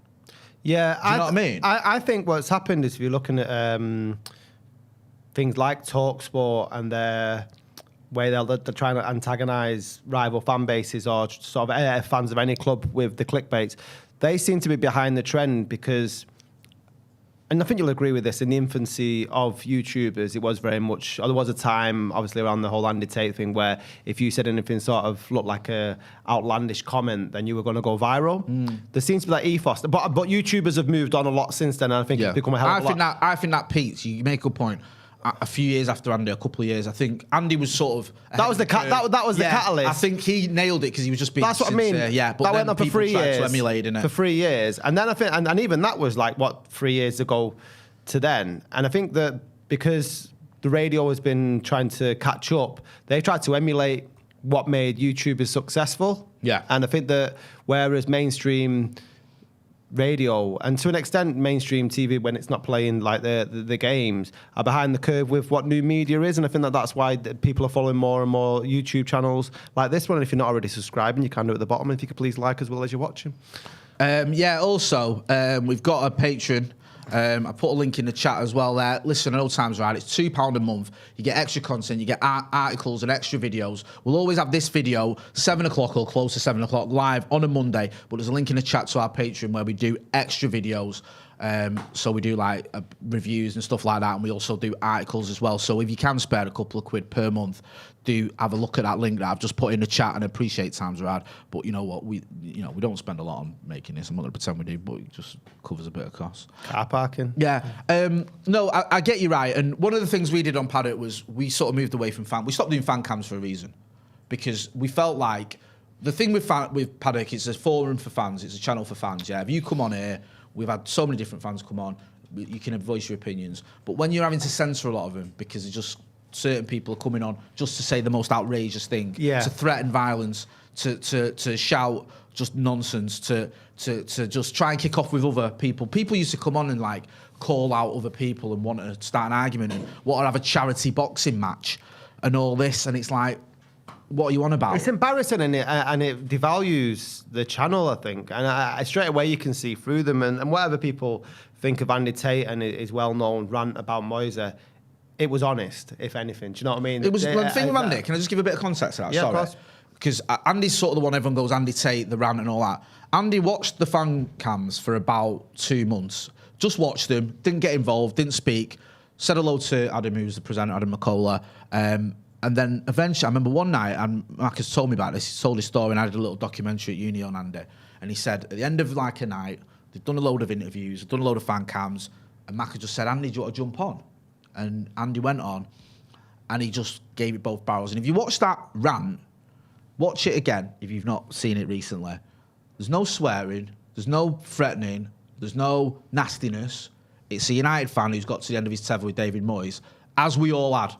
[SPEAKER 2] Yeah.
[SPEAKER 1] Do you know what I mean?
[SPEAKER 2] I think what's happened is if you're looking at things like TalkSport and their way they're trying to antagonise rival fan bases or sort of fans of any club with the clickbaits, they seem to be behind the trend because, and I think you'll agree with this, in the infancy of YouTubers, it was very much, there was a time, obviously, around the whole Andy Tate thing where if you said anything sort of looked like a outlandish comment, then you were going to go viral. There seems to be that ethos. But YouTubers have moved on a lot since then, and I think it's become a hell of a lot.
[SPEAKER 1] I think that peaks. You make a point. A few years after Andy, a couple of years, I think Andy was sort of
[SPEAKER 2] that was the catalyst.
[SPEAKER 1] I think he nailed it because he was just being.
[SPEAKER 2] That's what I mean.
[SPEAKER 1] But
[SPEAKER 2] that went on for 3 years.
[SPEAKER 1] To emulate, innit?
[SPEAKER 2] For 3 years, and then I think, and even that was like 3 years ago to then. And I think that because the radio has been trying to catch up, they tried to emulate what made YouTubers successful.
[SPEAKER 1] Yeah.
[SPEAKER 2] And I think that whereas mainstream radio and to an extent mainstream TV, when it's not playing like the games, are behind the curve with what new media is, and I think that's why people are following more and more YouTube channels like this one. And if you're not already subscribing, you can do it at the bottom. If you could please like as well as you're watching.
[SPEAKER 1] Also, we've got a Patreon. I put a link in the chat as well there. Listen, I know time's right. It's £2 a month. You get extra content. You get articles and extra videos. We'll always have this video 7 o'clock or close to 7 o'clock live on a Monday. But there's a link in the chat to our Patreon where we do extra videos. So we do like reviews and stuff like that, and we also do articles as well. So if you can spare a couple of quid per month, do have a look at that link that I've just put in the chat. And I appreciate times rad, but you know what, we don't spend a lot on making this. I'm not going to pretend we do, but it just covers a bit of cost.
[SPEAKER 2] Car parking.
[SPEAKER 1] Yeah. No, I get you right. And one of the things we did on Paddock was we sort of moved away from we stopped doing fan cams for a reason, because we felt like the thing with Paddock, it's a forum for fans. It's a channel for fans. Yeah. If you come on here, we've had so many different fans come on. You can voice your opinions. But when you're having to censor a lot of them because it's just certain people are coming on just to say the most outrageous thing, to threaten violence, to shout just nonsense, to just try and kick off with other people. People used to come on and like call out other people and want to start an argument and want to have a charity boxing match and all this. And it's like, what are you on about?
[SPEAKER 2] It's embarrassing, and it devalues the channel, I think. And I straight away you can see through them. And whatever people think of Andy Tate and his well-known rant about Moise, it was honest, if anything. Do you know what I mean?
[SPEAKER 1] It was the thing with Andy. Can I just give a bit of context to that?
[SPEAKER 2] Yeah,
[SPEAKER 1] sorry.
[SPEAKER 2] of course.
[SPEAKER 1] Because Andy's sort of the one everyone goes, Andy Tate, the rant and all that. Andy watched the fan cams for about 2 months. Just watched them, didn't get involved, didn't speak. Said hello to Adam, who's the presenter, Adam McCullough. And then eventually, I remember one night, and Marcus told me about this, he told his story, and I did a little documentary at uni on Andy. And he said, at the end of like a night, they'd done a load of interviews, done a load of fan cams, and Marcus just said, Andy, do you want to jump on? And Andy went on, and he just gave it both barrels. And if you watch that rant, watch it again if you've not seen it recently. There's no swearing, there's no threatening, there's no nastiness. It's a United fan who's got to the end of his tether with David Moyes, as we all had.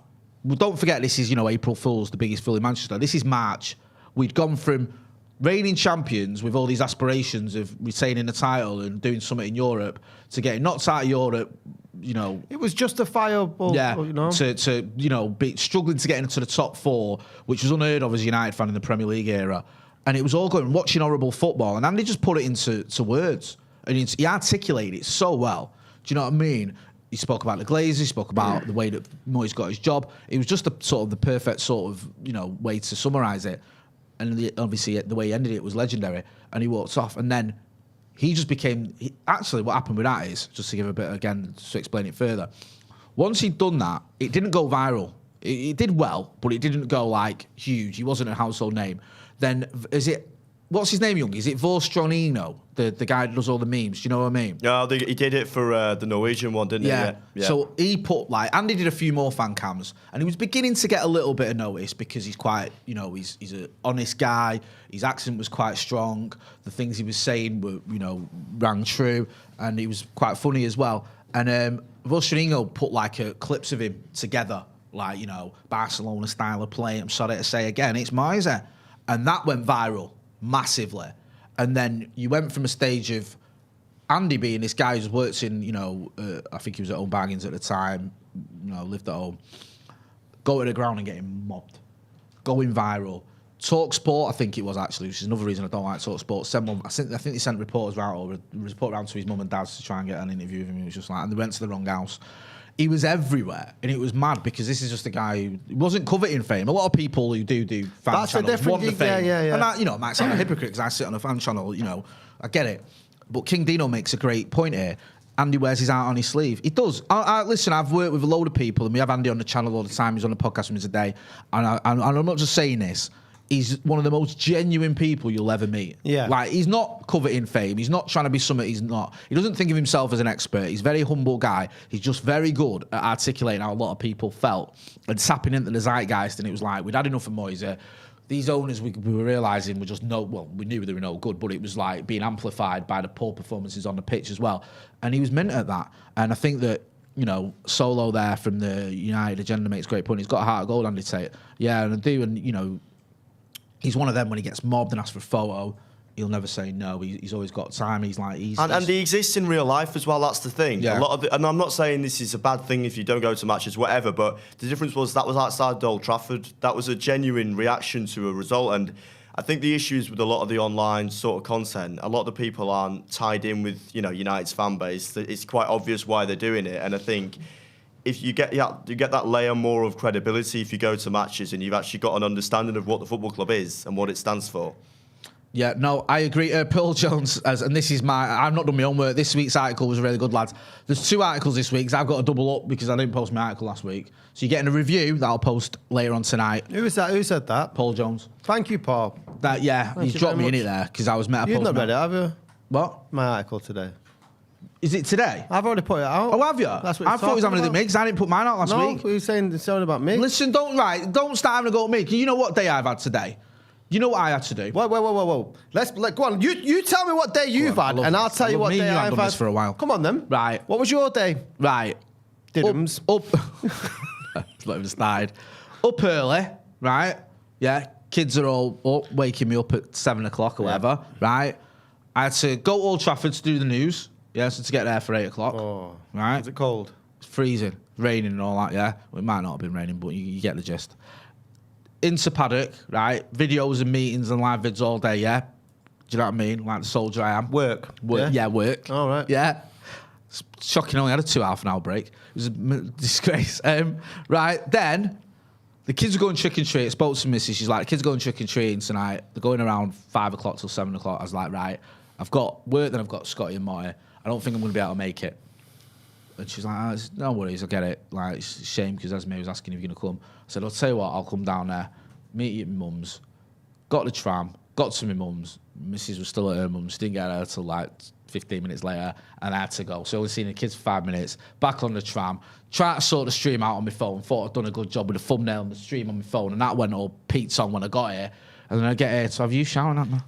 [SPEAKER 1] Well, don't forget, this is, April Fool's, the biggest fool in Manchester. This is March. We'd gone from reigning champions with all these aspirations of retaining the title and doing something in Europe to getting knocked out of Europe,
[SPEAKER 2] It was justifiable,
[SPEAKER 1] to be struggling to get into the top 4, which was unheard of as a United fan in the Premier League era. And it was all going, watching horrible football. And Andy just put it into words. And he articulated it so well. Do you know what I mean? He spoke about the Glazers, he spoke about the way that Moyes got his job. It was just the perfect sort of, way to summarise it. And obviously the way he ended it was legendary. And he walked off. And then he just became... Actually, what happened with that is, just to give a bit, again, to explain it further, once he'd done that, it didn't go viral. It did well, but it didn't go, like, huge. He wasn't a household name. Then, what's his name, Young? Is it Vorstronino, the guy that does all the memes? Do you know what I mean?
[SPEAKER 3] Yeah, he did it for the Norwegian one, didn't he?
[SPEAKER 1] Yeah. So he put, Andy did a few more fan cams, and he was beginning to get a little bit of notice because he's quite, he's an honest guy. His accent was quite strong. The things he was saying were, rang true, and he was quite funny as well. And Vorstronino put, clips of him together, Barcelona style of play. I'm sorry to say again, it's Moise. And that went viral massively. And then you went from a stage of Andy being this guy who's worked in, I think he was at Home Bargains at the time, lived at home, go to the ground and getting mobbed, going viral. Talk Sport, I think it was actually, which is another reason I don't like Talk Sport. I think they sent reporters round, or a report round to his mum and dad's to try and get an interview with him. It was just and they went to the wrong house. He was everywhere, and it was mad because this is just a guy who wasn't coveting fame. A lot of people who do fan channels want the fame.
[SPEAKER 2] Yeah.
[SPEAKER 1] And I, it might sound a hypocrite because I sit on a fan channel, I get it. But King Dino makes a great point here. Andy wears his heart on his sleeve. He does. Listen, I've worked with a load of people, and we have Andy on the channel all the time. He's on the podcast with us a day. And I'm not just saying this. He's one of the most genuine people you'll ever meet.
[SPEAKER 2] Yeah.
[SPEAKER 1] He's not coveting fame. He's not trying to be something he's not. He doesn't think of himself as an expert. He's a very humble guy. He's just very good at articulating how a lot of people felt and tapping into the zeitgeist. And it was we'd had enough of Moise. These owners, we were realising, were just we knew they were no good, but it was being amplified by the poor performances on the pitch as well. And he was mint at that. And I think that, Solo there from the United Agenda makes a great point. He's got a heart of gold, Andy Tate. Yeah, and I do. And, he's one of them when he gets mobbed and asks for a photo, he'll never say no. He's always got time. He's like,
[SPEAKER 3] and he exists in real life as well. That's the thing.
[SPEAKER 1] Yeah.
[SPEAKER 3] A lot of and I'm not saying this is a bad thing if you don't go to matches, whatever. But the difference was that was outside Old Trafford. That was a genuine reaction to a result. And I think the issue is with a lot of the online sort of content. A lot of the people aren't tied in with United's fan base. It's quite obvious why they're doing it. And I think if you get that layer more of credibility if you go to matches and you've actually got an understanding of what the football club is and what it stands for.
[SPEAKER 1] Yeah, no, I agree. Paul Jones, and this is I've not done my own work. This week's article was really good, lads. There's 2 articles this week, 'cause I've got to double up because I didn't post my article last week. So you're getting a review that I'll post later on tonight.
[SPEAKER 2] Who was that? Who said that?
[SPEAKER 1] Paul Jones.
[SPEAKER 2] Thank you, Paul.
[SPEAKER 1] He's dropped me in it there because I was meant to
[SPEAKER 2] You've
[SPEAKER 1] post.
[SPEAKER 2] not read it, have you?
[SPEAKER 1] What?
[SPEAKER 2] My article today.
[SPEAKER 1] Is it today?
[SPEAKER 2] I've already put it out.
[SPEAKER 1] Oh, have you?
[SPEAKER 2] That's what
[SPEAKER 1] I thought it was having to do with me because I didn't put mine out last week.
[SPEAKER 2] No, you're saying it's only about me.
[SPEAKER 1] Listen, don't start having a go at me. 'Cause you know what day I've had today? You know what I had to do?
[SPEAKER 2] Whoa. Let's go on. You tell me what day you've had, and I'll tell you what day I've had.
[SPEAKER 1] Done this for a while.
[SPEAKER 2] Come on, then.
[SPEAKER 1] Right.
[SPEAKER 2] What was your day?
[SPEAKER 1] Right.
[SPEAKER 2] Didums.
[SPEAKER 1] Up. It's not even started. Up early, right? Yeah. Kids are all up, waking me up at 7 o'clock or whatever, right? I had to go to Old Trafford to do the news. Yeah, so to get there for 8 o'clock.
[SPEAKER 2] Oh.
[SPEAKER 1] Right?
[SPEAKER 2] Is it cold?
[SPEAKER 1] It's freezing, raining and all that, yeah? Well, it might not have been raining, but you get the gist. Into paddock, right? Videos and meetings and live vids all day, yeah? Do you know what I mean? Like the soldier I am.
[SPEAKER 2] Work.
[SPEAKER 1] Yeah, work.
[SPEAKER 2] All right.
[SPEAKER 1] Yeah. It's shocking, only had a 2 half-an-hour break. It was a disgrace. Right, then the kids are going trick-and-treat. I spoke to Missy. She's like, the kids are going trick-and-treating tonight. They're going around 5 o'clock till 7 o'clock. I was like, right, I've got work, then I've got Scotty and Motty. I don't think I'm going to be able to make it. And she's like, no worries, I get it. Like, it's a shame because Esme was asking if you're going to come. I said, I'll tell you what, I'll come down there, meet you at my mum's. Got the tram, got to my mum's. Mrs. was still at her mum's. Didn't get her till like 15 minutes later, and I had to go. So I only seen the kids for 5 minutes. Back on the tram, trying to sort the stream out on my phone. Thought I'd done a good job with the thumbnail and the stream on my phone, and that went all peaked on when I got here. And then I get here to have you shouting at me.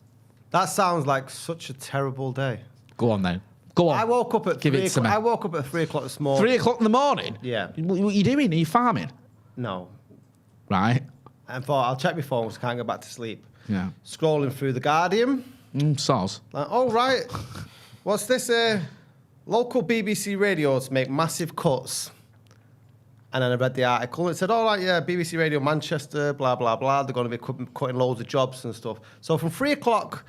[SPEAKER 2] That sounds like such a terrible day.
[SPEAKER 1] Go on then. Go on.
[SPEAKER 2] I woke up at 3 o'clock.
[SPEAKER 1] me.
[SPEAKER 2] I woke up at 3 o'clock this morning.
[SPEAKER 1] 3 o'clock in the morning?
[SPEAKER 2] Yeah.
[SPEAKER 1] What are you doing? Are you farming?
[SPEAKER 2] No.
[SPEAKER 1] Right.
[SPEAKER 2] And thought I'll check my phone because I can't go back to sleep.
[SPEAKER 1] Yeah.
[SPEAKER 2] Scrolling through the Guardian.
[SPEAKER 1] Soz.
[SPEAKER 2] Like, oh right, what's this? Local BBC radios make massive cuts. And then I read the article. It said, all right, yeah, BBC Radio Manchester, blah blah blah. They're going to be cutting loads of jobs and stuff. So from 3 o'clock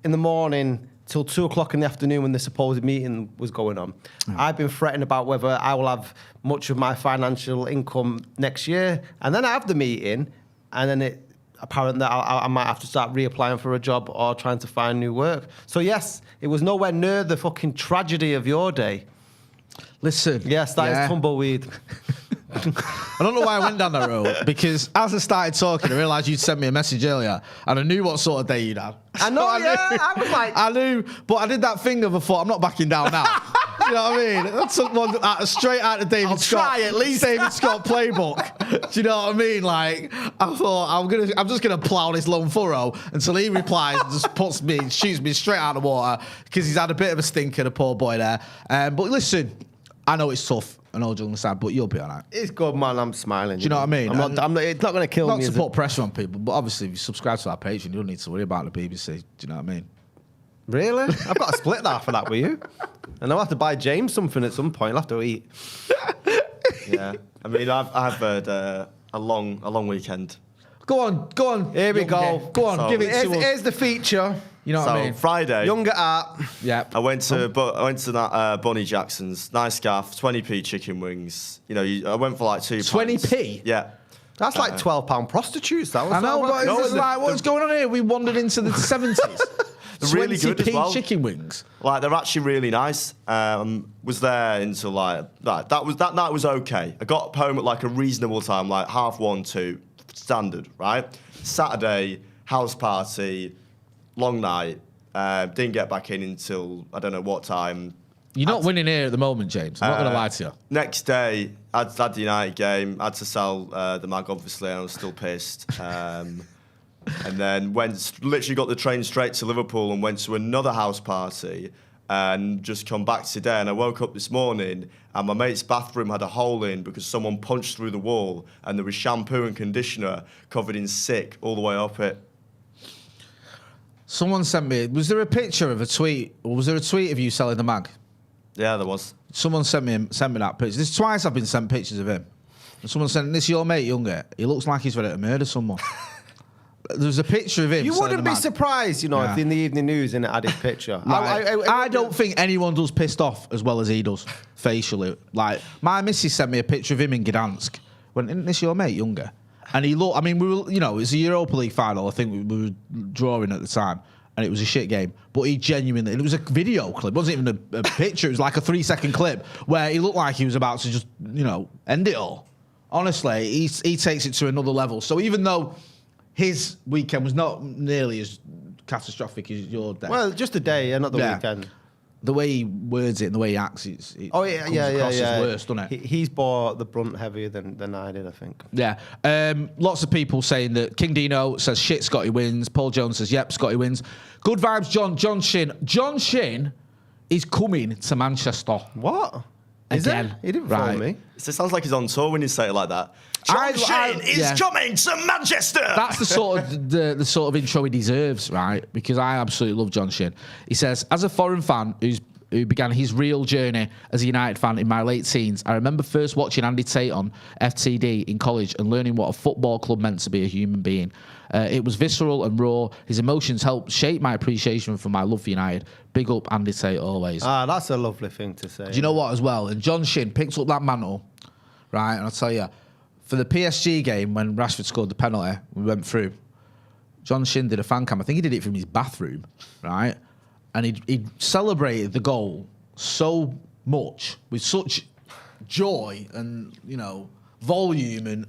[SPEAKER 2] in the morning till 2 o'clock in the afternoon when the supposed meeting was going on, I've been fretting about whether I will have much of my financial income next year. And then I have the meeting, and then it apparent that I might have to start reapplying for a job or trying to find new work. So yes, it was nowhere near the fucking tragedy of your day.
[SPEAKER 1] Listen.
[SPEAKER 2] Yes, that is tumbleweed.
[SPEAKER 1] I don't know why I went down that road, because as I started talking, I realised you'd sent me a message earlier, and I knew what sort of day you'd had.
[SPEAKER 2] I know, I was like...
[SPEAKER 1] I knew, but I did that thing of I thought, I'm not backing down now. You know what I mean? I took one straight out of David Scott.
[SPEAKER 2] Try at least.
[SPEAKER 1] David Scott playbook. Do you know what I mean? Like, I thought, I'm just gonna plough this lone furrow until he replies and just shoots me straight out of the water, because he's had a bit of a stinker, the poor boy there. But listen, I know it's tough. I know joking aside, but you'll be all right.
[SPEAKER 2] It's good, man. I'm smiling.
[SPEAKER 1] Do you know what I mean?
[SPEAKER 2] I'm not, it's not going to kill me.
[SPEAKER 1] Not to put pressure on people, but obviously if you subscribe to our page, you don't need to worry about the BBC. Do you know what I mean?
[SPEAKER 2] Really? I've got to split that for that with you. And I'll have to buy James something at some point. I'll have to eat.
[SPEAKER 3] Yeah. I mean, I've had a long weekend.
[SPEAKER 1] Go on.
[SPEAKER 2] Here we go.
[SPEAKER 1] Go on,
[SPEAKER 3] So-
[SPEAKER 1] give it to us.
[SPEAKER 2] Here's the feature.
[SPEAKER 1] You know what I mean?
[SPEAKER 3] Friday,
[SPEAKER 2] Younger art.
[SPEAKER 1] Yeah.
[SPEAKER 3] I went to that Bonnie Jackson's, nice gaff, 20p chicken wings. You know, I went for like £2.
[SPEAKER 1] 20p?
[SPEAKER 3] Yeah.
[SPEAKER 2] That's like £12 prostitutes. That was
[SPEAKER 1] I know, but
[SPEAKER 3] No,
[SPEAKER 1] it's
[SPEAKER 3] the-
[SPEAKER 1] like, what's going on here? We wandered into the 70s.
[SPEAKER 3] They're really good as
[SPEAKER 1] 20p
[SPEAKER 3] well.
[SPEAKER 1] chicken wings.
[SPEAKER 3] Like, they're actually really nice. Was there until like that night was okay. I got home at like a reasonable time, like 1:30, 2, standard, right? Saturday, house party, long night. Didn't get back in until I don't know what time.
[SPEAKER 1] You're not winning here at the moment, James. I'm not going to lie to you.
[SPEAKER 3] Next day, I'd had the United game. Had to sell the mag, obviously, and I was still pissed. And then literally got the train straight to Liverpool and went to another house party and just come back today. And I woke up this morning and my mate's bathroom had a hole in because someone punched through the wall and there was shampoo and conditioner covered in sick all the way up it.
[SPEAKER 1] Someone sent me. Was there a picture of a tweet, or was there a tweet of you selling the mag?
[SPEAKER 3] Yeah, there was.
[SPEAKER 1] Someone sent me that picture. This is twice I've been sent pictures of him. And someone sent, "This is your mate, Younger. He looks like he's ready to murder someone." There's a picture of him.
[SPEAKER 2] You wouldn't be surprised, you know, if in the evening news and it had his picture.
[SPEAKER 1] I don't think anyone does pissed off as well as he does facially. Like, my missus sent me a picture of him in Gdansk. Went, "Isn't this your mate, Younger?" And he looked. I mean, we were, you know, it's a Europa League final. I think we were drawing at the time, and it was a shit game. But he genuinely, and it was a video clip. It wasn't even a picture. It was like a 3-second clip where he looked like he was about to just, you know, end it all. Honestly, he takes it to another level. So even though his weekend was not nearly as catastrophic as your day.
[SPEAKER 2] Well, just a day, not the weekend.
[SPEAKER 1] The way he words it and the way he acts, it
[SPEAKER 2] comes
[SPEAKER 1] across as worse, doesn't it?
[SPEAKER 2] He's bought the brunt heavier than I did, I think.
[SPEAKER 1] Yeah. Lots of people saying that King Dino says, "Shit, Scotty wins." Paul Jones says, "Yep, Scotty wins." Good vibes, John Shin. John Shin is coming to Manchester.
[SPEAKER 2] What?
[SPEAKER 1] Again.
[SPEAKER 2] He didn't follow me.
[SPEAKER 3] It sounds like he's on tour when you say it like that. John Shane is coming to Manchester.
[SPEAKER 1] That's the sort of the sort of intro he deserves, right? Because I absolutely love John Shane. He says, "As a foreign fan who began his real journey as a United fan in my late teens, I remember first watching Andy Tate on FTD in college and learning what a football club meant to be a human being. It was visceral and raw. His emotions helped shape my appreciation for my love for United. Big up Andy Tate always."
[SPEAKER 2] That's a lovely thing to say.
[SPEAKER 1] Do you know what as well? And John Shin picked up that mantle, right? And I'll tell you, for the PSG game when Rashford scored the penalty, we went through. John Shin did a fan cam. I think he did it from his bathroom, right? And he celebrated the goal so much with such joy and, you know, volume and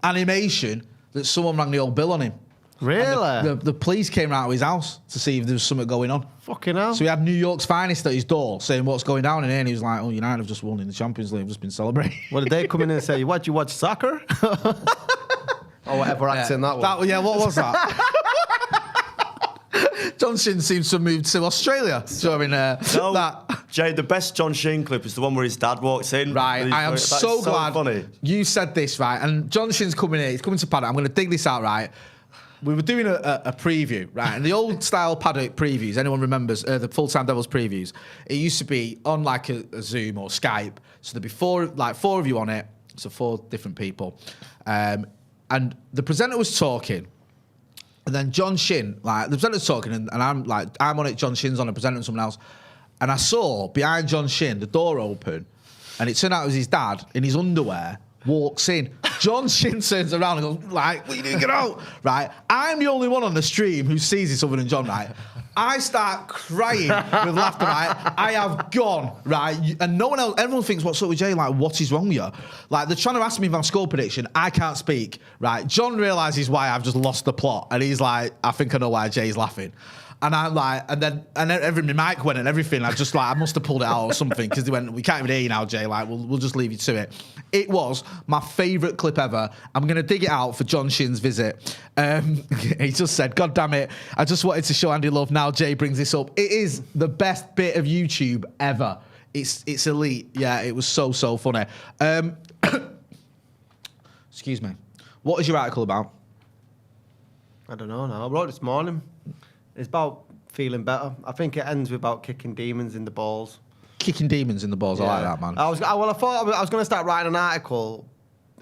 [SPEAKER 1] animation that someone rang the old bill on him.
[SPEAKER 2] Really?
[SPEAKER 1] The police came round to his house to see if there was something going on.
[SPEAKER 2] Fucking hell.
[SPEAKER 1] So he had New York's finest at his door saying what's going down in here, and he was like, "Oh, United have just won in the Champions League. I've just been celebrating."
[SPEAKER 2] What did they come in and say? What, you watch soccer? Or whatever accent that was.
[SPEAKER 1] What was that? John Shin seems to have moved to Australia during that.
[SPEAKER 3] Jay, the best John Sheen clip is the one where his dad walks in.
[SPEAKER 1] Right, I am so glad
[SPEAKER 3] funny.
[SPEAKER 1] You said this, right? And John Shin's coming here. He's coming to Paddock. I'm going to dig this out, right? We were doing a preview, right? And the old style Paddock previews, anyone remembers the Full-Time Devils previews? It used to be on like a Zoom or Skype. So there'd be four of you on it. So 4 different people. And the presenter was talking. And then John Shin, like the presenter's talking, and I'm on it, John Shin's on it, presenting someone else. And I saw behind John Shin the door open, and it turned out it was his dad in his underwear, walks in. John Shin turns around and goes, like, "What are you doing? Get out!" Right? I'm the only one on the stream who sees this other than John, right? I start crying with laughter, right? I have gone, right? And no one else, everyone thinks, "What's up with Jay? Like, what is wrong with you?" Like, they're trying to ask me if I'm score prediction. I can't speak, right? John realises why I've just lost the plot. And he's like, "I think I know why Jay's laughing." And I'm like, and then my mic went and everything. I just like, I must have pulled it out or something because they went, "We can't even hear you now, Jay. Like, we'll just leave you to it." It was my favourite clip ever. I'm going to dig it out for John Shin's visit. He just said, "God damn it. I just wanted to show Andy love. Now Jay brings this up." It is the best bit of YouTube ever. It's elite. Yeah, it was so funny. Excuse me. What is your article about?
[SPEAKER 2] I don't know now. I wrote this morning. It's about feeling better. I think it ends with about kicking demons in the balls.
[SPEAKER 1] Kicking demons in the balls. Yeah. I like that, man.
[SPEAKER 2] I thought I was going to start writing an article,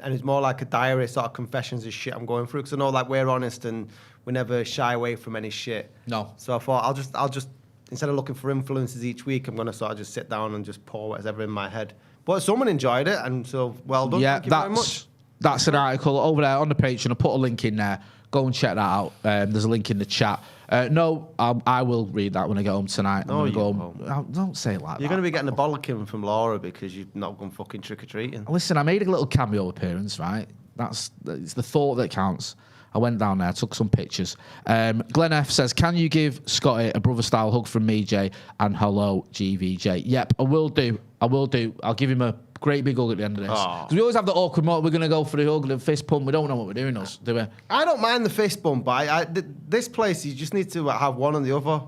[SPEAKER 2] and it's more like a diary, sort of confessions of shit I'm going through. Because I know, like, we're honest and we never shy away from any shit.
[SPEAKER 1] No.
[SPEAKER 2] So I thought I'll just instead of looking for influences each week, I'm going to sort of just sit down and just pour whatever's in my head. But someone enjoyed it, and so well done.
[SPEAKER 1] Yeah,
[SPEAKER 2] Thank you very much.
[SPEAKER 1] That's an article over there on the page, and I'll put a link in there. Go and check that out. There's a link in the chat. No, I will read that when I get home tonight.
[SPEAKER 2] No,
[SPEAKER 1] I'm
[SPEAKER 2] you
[SPEAKER 1] won't. Don't say it like that.
[SPEAKER 2] You're going to be getting a bollocking from Laura because you've not gone fucking trick-or-treating.
[SPEAKER 1] Listen, I made a little cameo appearance, right? It's the thought that counts. I went down there, took some pictures. Glenn F says, "Can you give Scotty a brother-style hug from me, Jay? And hello, GVJ." Yep, I will do. I'll give him a great big hug at the end of this. Because we always have the awkward moment. We're going to go for the hug, the fist pump. We don't know what we're doing, do we?
[SPEAKER 2] I don't mind the fist bump, but this place, you just need to have one and the other.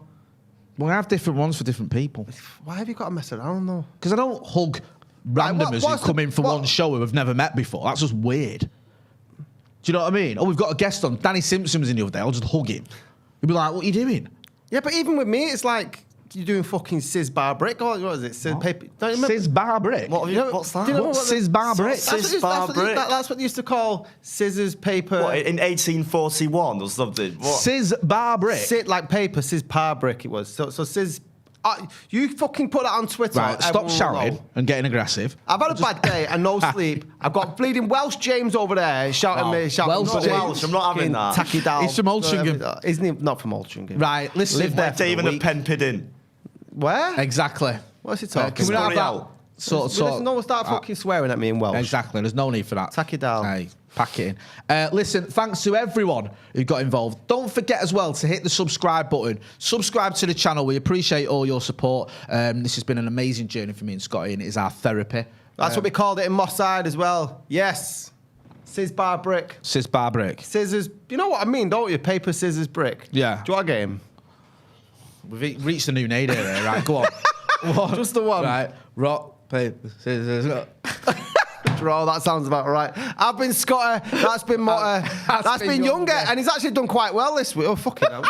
[SPEAKER 1] We have different ones for different people.
[SPEAKER 2] Why have you got to mess around, though?
[SPEAKER 1] Because I don't hug randomers who come in for one show who have never met before. That's just weird. Do you know what I mean? Oh, we've got a guest on. Danny Simpson was in the other day. I'll just hug him. He'll be like, "What are you doing?"
[SPEAKER 2] Yeah, but even with me, it's like you're doing fucking scissors bar brick. Or what is it? Scissors paper. Don't you remember?
[SPEAKER 1] Scissors bar brick.
[SPEAKER 3] What's that?
[SPEAKER 2] Do you know
[SPEAKER 1] What's scissors bar brick?
[SPEAKER 2] That's what they used to call scissors paper.
[SPEAKER 3] What, in 1841 or something? What?
[SPEAKER 1] Scissors bar brick.
[SPEAKER 2] Like paper, scissors bar brick. It was so scissors. You fucking put that on Twitter.
[SPEAKER 1] Right, stop shouting and getting aggressive.
[SPEAKER 2] I've had a bad day and no sleep. I've got bleeding Welsh James over there shouting me.
[SPEAKER 1] Welsh
[SPEAKER 2] Shouting,
[SPEAKER 1] James.
[SPEAKER 3] I'm not having that.
[SPEAKER 2] Tacky Dal.
[SPEAKER 1] He's from Altrincham.
[SPEAKER 2] Isn't he? Not from Altrincham.
[SPEAKER 1] Right, listen.
[SPEAKER 2] Live there for
[SPEAKER 3] Even
[SPEAKER 2] a
[SPEAKER 3] a
[SPEAKER 2] week.
[SPEAKER 3] pen pidding.
[SPEAKER 2] Where?
[SPEAKER 1] Exactly.
[SPEAKER 2] What's he talking
[SPEAKER 1] Can we not
[SPEAKER 2] about?
[SPEAKER 1] have that sort
[SPEAKER 2] No one start fucking swearing at me in Welsh.
[SPEAKER 1] Exactly. There's no need for that.
[SPEAKER 2] Tack it down.
[SPEAKER 1] Hey, pack it in. Listen, thanks to everyone who got involved. Don't forget as well to hit the subscribe button. Subscribe to the channel. We appreciate all your support. This has been an amazing journey for me and Scotty, and it is our therapy.
[SPEAKER 2] That's what we called it in Moss Side as well. Yes. Scissors bar brick.
[SPEAKER 1] Scissors bar brick.
[SPEAKER 2] Scissors. You know what I mean, don't you? Paper, scissors, brick.
[SPEAKER 1] Yeah.
[SPEAKER 2] Do you want a game?
[SPEAKER 1] We've reached a new nadir here, right? Go on. One.
[SPEAKER 2] Just the one.
[SPEAKER 1] Right. Rock, paper, scissors.
[SPEAKER 2] Draw, that sounds about right. I've been Scotty, that's been Motter, that's been Younger, and he's actually done quite well this week. Oh, fucking hell.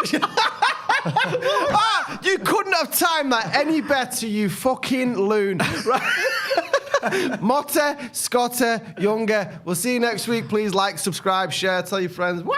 [SPEAKER 2] You couldn't have timed that any better, you fucking loon. Right. Motter, Scotty, Younger. We'll see you next week. Please like, subscribe, share, tell your friends. Wow.